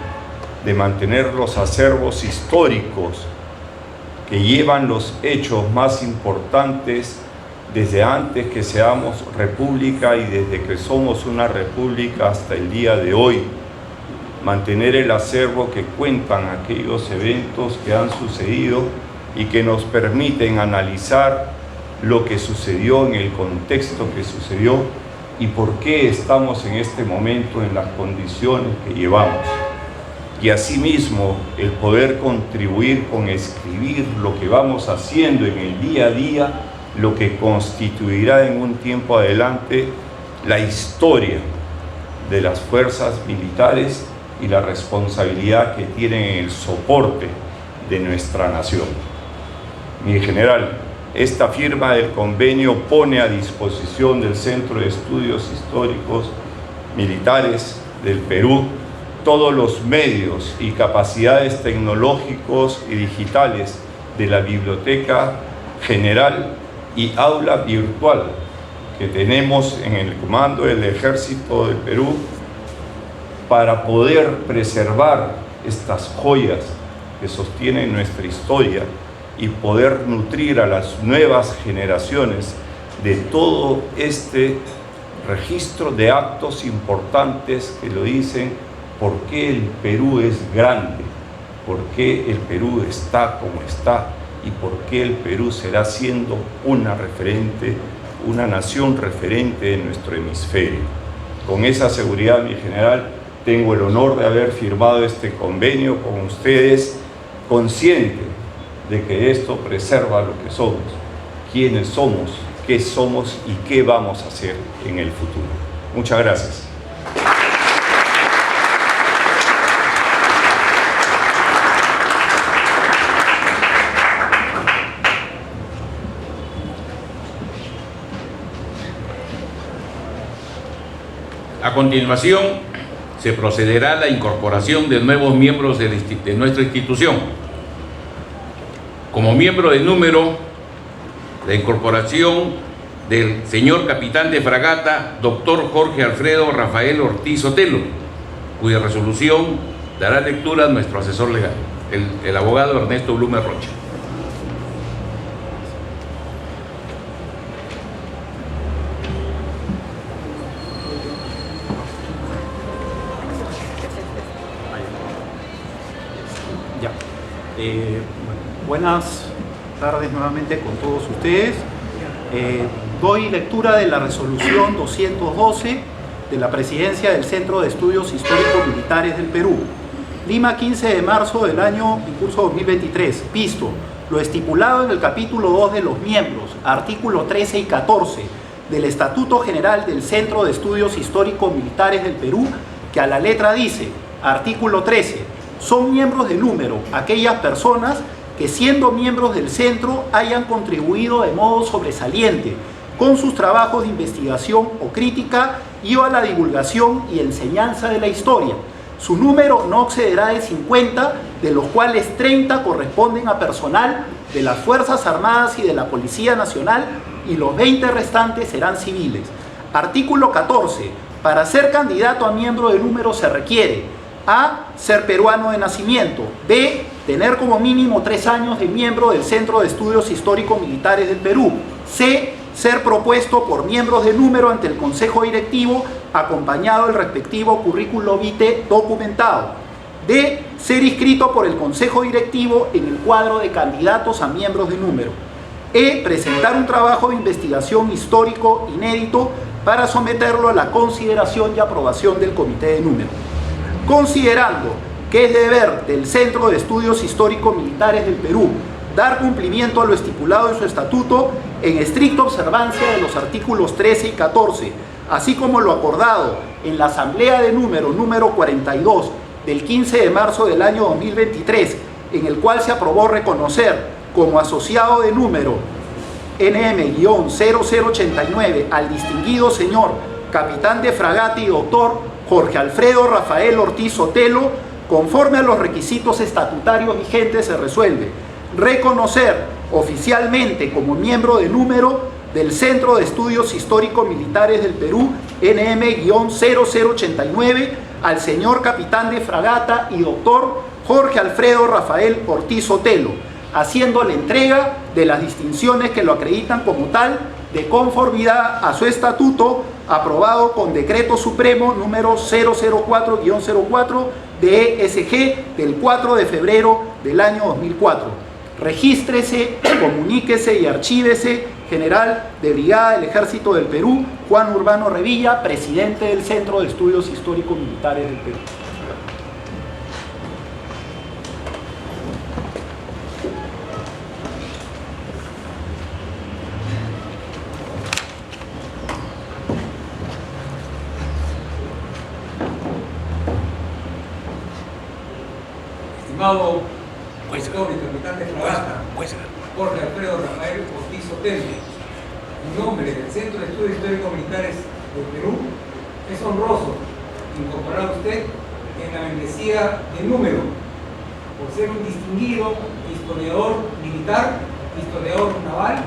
de mantener los acervos históricos que llevan los hechos más importantes desde antes que seamos república y desde que somos una república hasta el día de hoy. Mantener el acervo que cuentan aquellos eventos que han sucedido y que nos permiten analizar lo que sucedió en el contexto que sucedió y por qué estamos en este momento en las condiciones que llevamos. Y asimismo, el poder contribuir con escribir lo que vamos haciendo en el día a día, lo que constituirá en un tiempo adelante la historia de las fuerzas militares y la responsabilidad que tienen en el soporte de nuestra nación. Mi general, esta firma del convenio pone a disposición del Centro de Estudios Históricos Militares del Perú todos los medios y capacidades tecnológicos y digitales de la Biblioteca General y aula virtual que tenemos en el Comando del Ejército del Perú para poder preservar estas joyas que sostienen nuestra historia y poder nutrir a las nuevas generaciones de todo este registro de actos importantes que lo dicen por qué el Perú es grande, por qué el Perú está como está y por qué el Perú será siendo una referente, una nación referente en nuestro hemisferio. Con esa seguridad, mi general, tengo el honor de haber firmado este convenio con ustedes, consciente de que esto preserva lo que somos, quiénes somos, qué somos y qué vamos a hacer en el futuro. Muchas gracias. A continuación, se procederá a la incorporación de nuevos miembros de nuestra institución. Como miembro de número, la incorporación del señor capitán de fragata, doctor Jorge Alfredo Rafael Ortiz Otelo, cuya resolución dará lectura a nuestro asesor legal, el abogado Ernesto Blume Rocha. Buenas tardes nuevamente con todos ustedes. Doy lectura de la resolución 212 de la Presidencia del Centro de Estudios Históricos Militares del Perú. Lima, 15 de marzo del año en curso 2023. Visto lo estipulado en el capítulo 2 de los miembros, artículo 13 y 14 del Estatuto General del Centro de Estudios Históricos Militares del Perú, que a la letra dice, artículo 13, son miembros de número aquellas personas que siendo miembros del centro hayan contribuido de modo sobresaliente con sus trabajos de investigación o crítica y o a la divulgación y enseñanza de la historia. Su número no excederá de 50, de los cuales 30 corresponden a personal de las Fuerzas Armadas y de la Policía Nacional y los 20 restantes serán civiles. Artículo 14. Para ser candidato a miembro de número se requiere A. Ser peruano de nacimiento. B. Tener como mínimo 3 años de miembro del Centro de Estudios Históricos Militares del Perú. C. Ser propuesto por miembros de número ante el Consejo Directivo acompañado del respectivo currículo vitae documentado. D. Ser inscrito por el Consejo Directivo en el cuadro de candidatos a miembros de número. E. Presentar un trabajo de investigación histórico inédito para someterlo a la consideración y aprobación del Comité de Número. Considerando que es deber del Centro de Estudios Históricos Militares del Perú dar cumplimiento a lo estipulado en su estatuto en estricta observancia de los artículos 13 y 14, así como lo acordado en la Asamblea de número 42 del 15 de marzo del año 2023, en el cual se aprobó reconocer como asociado de número NM-0089 al distinguido señor capitán de fragata y doctor Jorge Alfredo Rafael Ortiz Sotelo, conforme a los requisitos estatutarios vigentes, se resuelve reconocer oficialmente como miembro de número del Centro de Estudios Históricos Militares del Perú, NM-0089, al señor capitán de fragata y doctor Jorge Alfredo Rafael Ortiz Sotelo, haciendo la entrega de las distinciones que lo acreditan como tal, de conformidad a su estatuto, aprobado con Decreto Supremo número 004-04 de ESG del 4 de febrero del año 2004. Regístrese, comuníquese y archívese, General de Brigada del Ejército del Perú, Juan Urbano Revilla, presidente del Centro de Estudios Históricos Militares del Perú. Estimado doctor y capitán de fragata, Jorge Alfredo Rafael Ortiz Sotelo, en nombre del Centro de Estudios Históricos Militares del Perú, es honroso incorporar a usted en la membresía de número por ser un distinguido historiador militar, historiador naval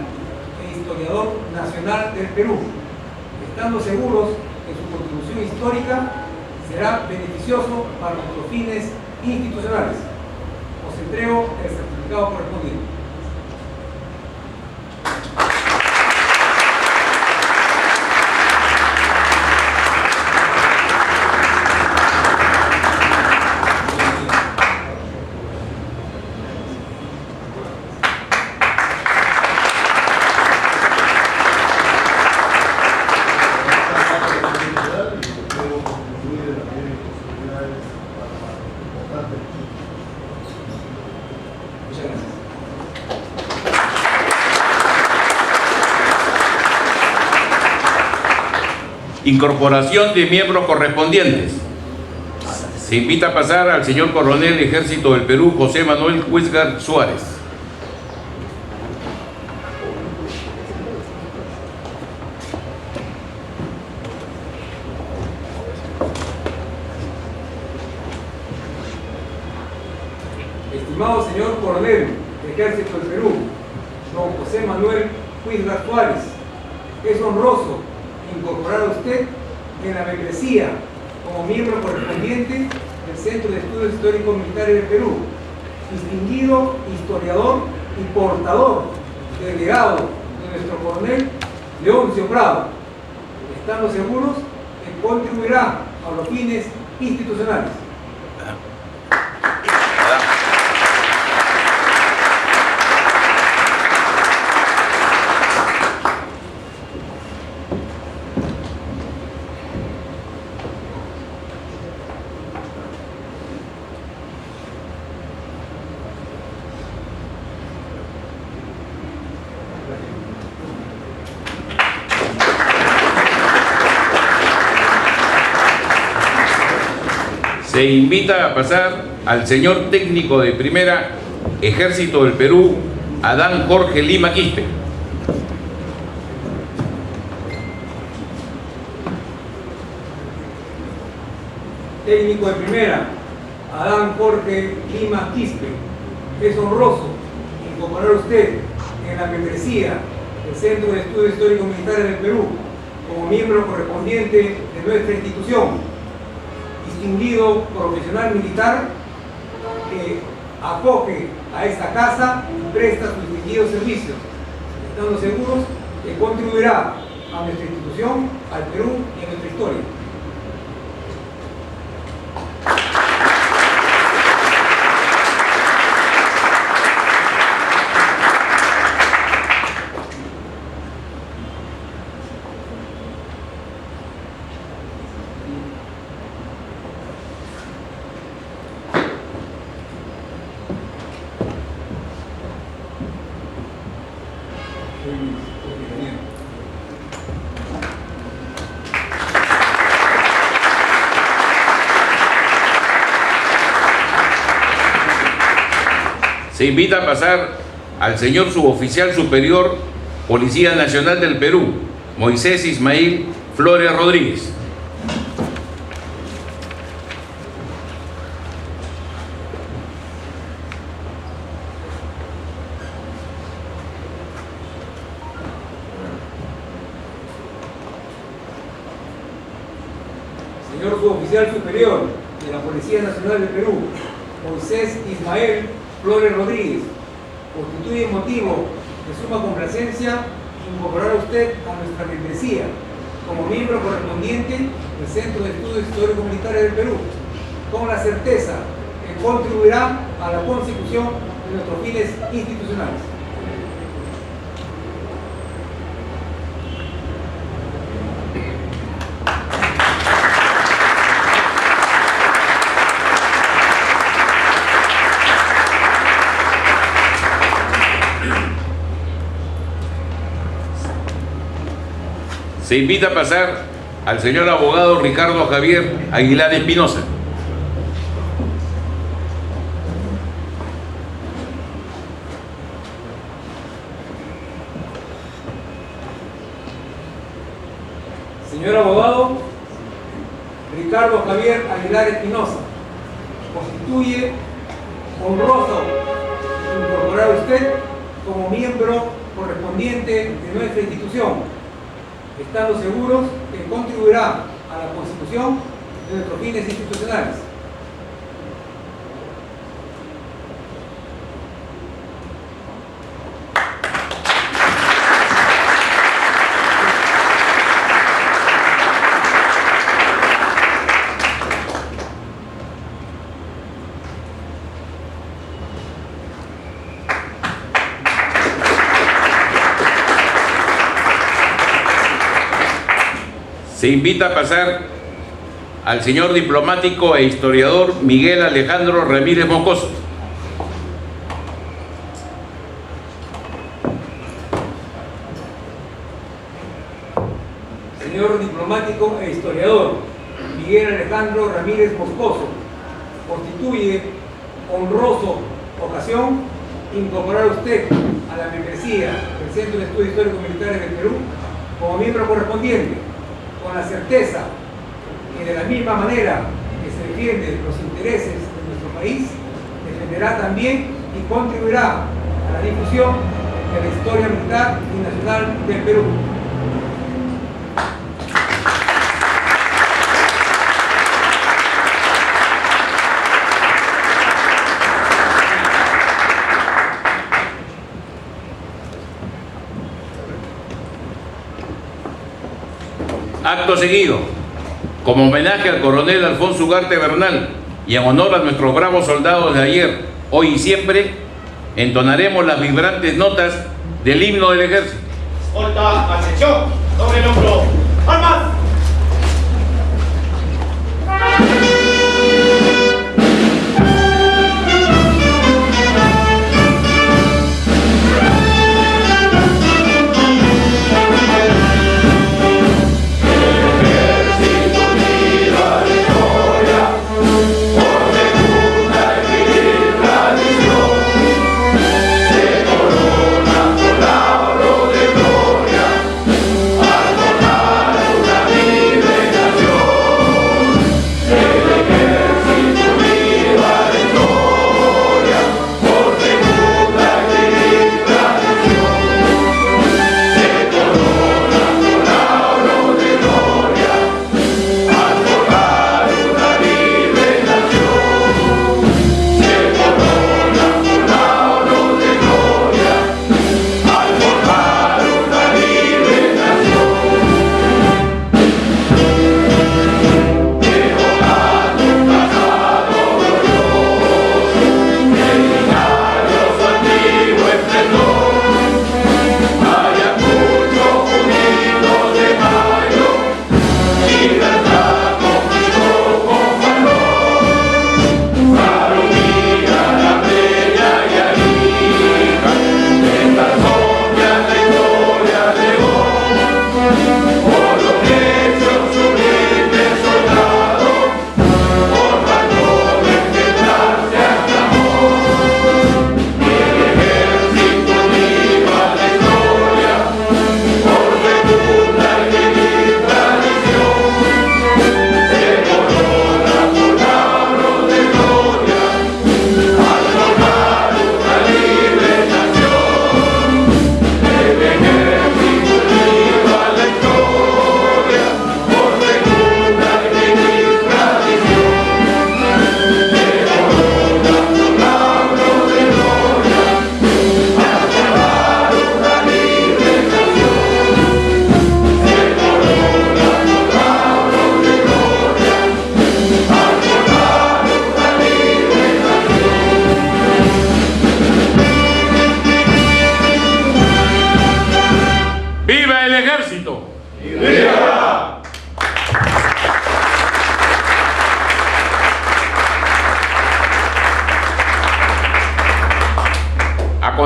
e historiador nacional del Perú, estando seguros que su contribución histórica será beneficioso para nuestros fines institucionales. Os entrego el certificado correspondiente. Incorporación de miembros correspondientes. Se invita a pasar al señor Coronel Ejército del Perú, José Manuel Huizgar Suárez. Estimado señor Coronel del Ejército del Perú, don José Manuel Huizgar Suárez, es honroso incorporar a usted en la membresía como miembro correspondiente del Centro de Estudios Históricos Militares del Perú, distinguido historiador y portador del legado de nuestro coronel Leoncio Prado, estando seguros que contribuirá a los fines institucionales. Se invita a pasar al señor técnico de primera, Ejército del Perú, Adán Jorge Lima Quispe. Técnico de primera, Adán Jorge Lima Quispe, es honroso incorporar a usted en la membresía del Centro de Estudios Históricos Militares del Perú como miembro correspondiente de nuestra institución, distinguido profesional militar que acoge a esta casa y presta sus distinguidos servicios, estando seguros que contribuirá a nuestra institución, al Perú y a nuestra historia. Se invita a pasar al señor suboficial superior, Policía Nacional del Perú, Moisés Ismail Flores Rodríguez. Señor Suboficial Superior de la Policía Nacional del Perú, Moisés Ismael Flores Rodríguez, constituye motivo de suma complacencia incorporar a usted a nuestra membresía como miembro correspondiente del Centro de Estudios Histórico-Militares del Perú, con la certeza que contribuirá a la consecución de nuestros fines institucionales. Se invita a pasar al señor abogado Ricardo Javier Aguilar Espinosa. Señor abogado Ricardo Javier Aguilar Espinosa, constituye honroso incorporar a usted como miembro correspondiente de nuestra institución, estando seguros que contribuirá a la consecución de nuestros fines institucionales. Se invita a pasar al señor diplomático e historiador Miguel Alejandro Ramírez Moscoso. Señor diplomático e historiador Miguel Alejandro Ramírez Moscoso, constituye honroso ocasión incorporar a usted a la membresía del Centro de Estudios Histórico-Militares del Perú como miembro correspondiente, con la certeza que de la misma manera que se defiende los intereses de nuestro país, defenderá también y contribuirá a la difusión de la historia militar y nacional del Perú. Acto seguido, como homenaje al coronel Alfonso Ugarte Bernal y en honor a nuestros bravos soldados de ayer, hoy y siempre, entonaremos las vibrantes notas del himno del ejército. Escolta, atención, sobre el hombro. ¡Armas! Corona con lauro de gloria, al donar una vida.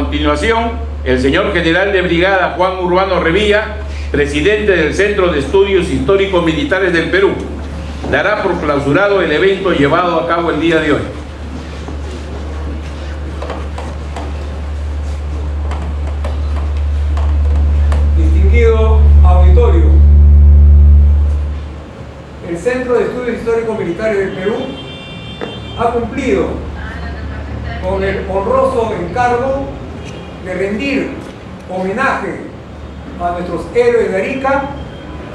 continuación, el señor general de brigada Juan Urbano Revilla, presidente del Centro de Estudios Históricos Militares del Perú, dará por clausurado el evento llevado a cabo el día de hoy. Distinguido auditorio, el Centro de Estudios Históricos Militares del Perú ha cumplido con el honroso encargo de rendir homenaje a nuestros héroes de Arica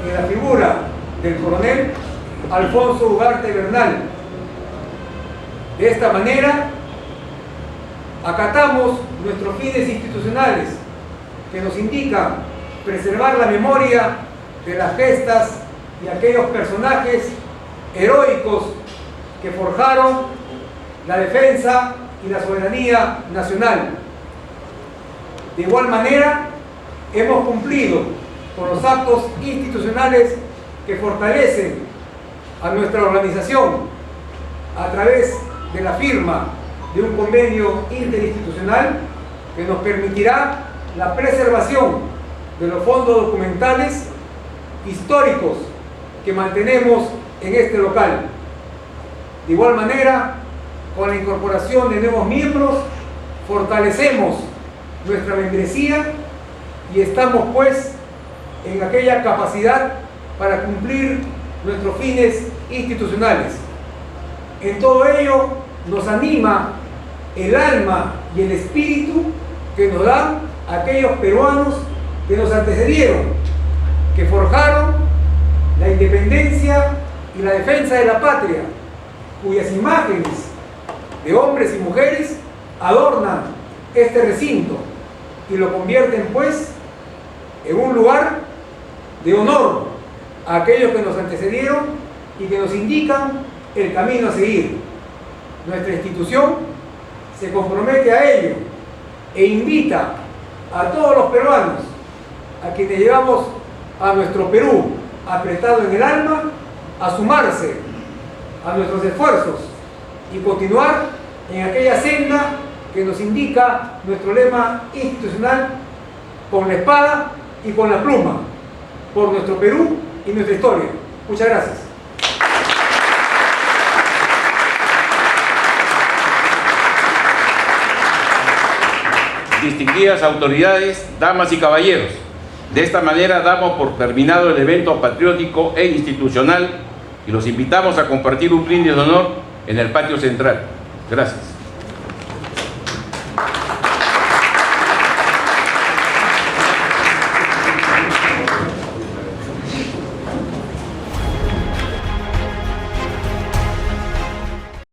en la figura del coronel Alfonso Ugarte Bernal. De esta manera, acatamos nuestros fines institucionales que nos indican preservar la memoria de las gestas y aquellos personajes heroicos que forjaron la defensa y la soberanía nacional. De igual manera, hemos cumplido con los actos institucionales que fortalecen a nuestra organización a través de la firma de un convenio interinstitucional que nos permitirá la preservación de los fondos documentales históricos que mantenemos en este local. De igual manera, con la incorporación de nuevos miembros, fortalecemos nuestra membresía y estamos pues en aquella capacidad para cumplir nuestros fines institucionales. En todo ello nos anima el alma y el espíritu que nos dan aquellos peruanos que nos antecedieron, que forjaron la independencia y la defensa de la patria, cuyas imágenes de hombres y mujeres adornan este recinto y lo convierten pues en un lugar de honor a aquellos que nos antecedieron y que nos indican el camino a seguir. Nuestra institución se compromete a ello e invita a todos los peruanos, a quienes llevamos a nuestro Perú apretado en el alma, a sumarse a nuestros esfuerzos y continuar en aquella senda que nos indica nuestro lema institucional: con la espada y con la pluma, por nuestro Perú y nuestra historia. Muchas gracias. Distinguidas autoridades, damas y caballeros, de esta manera damos por terminado el evento patriótico e institucional y los invitamos a compartir un brindis de honor en el patio central. Gracias.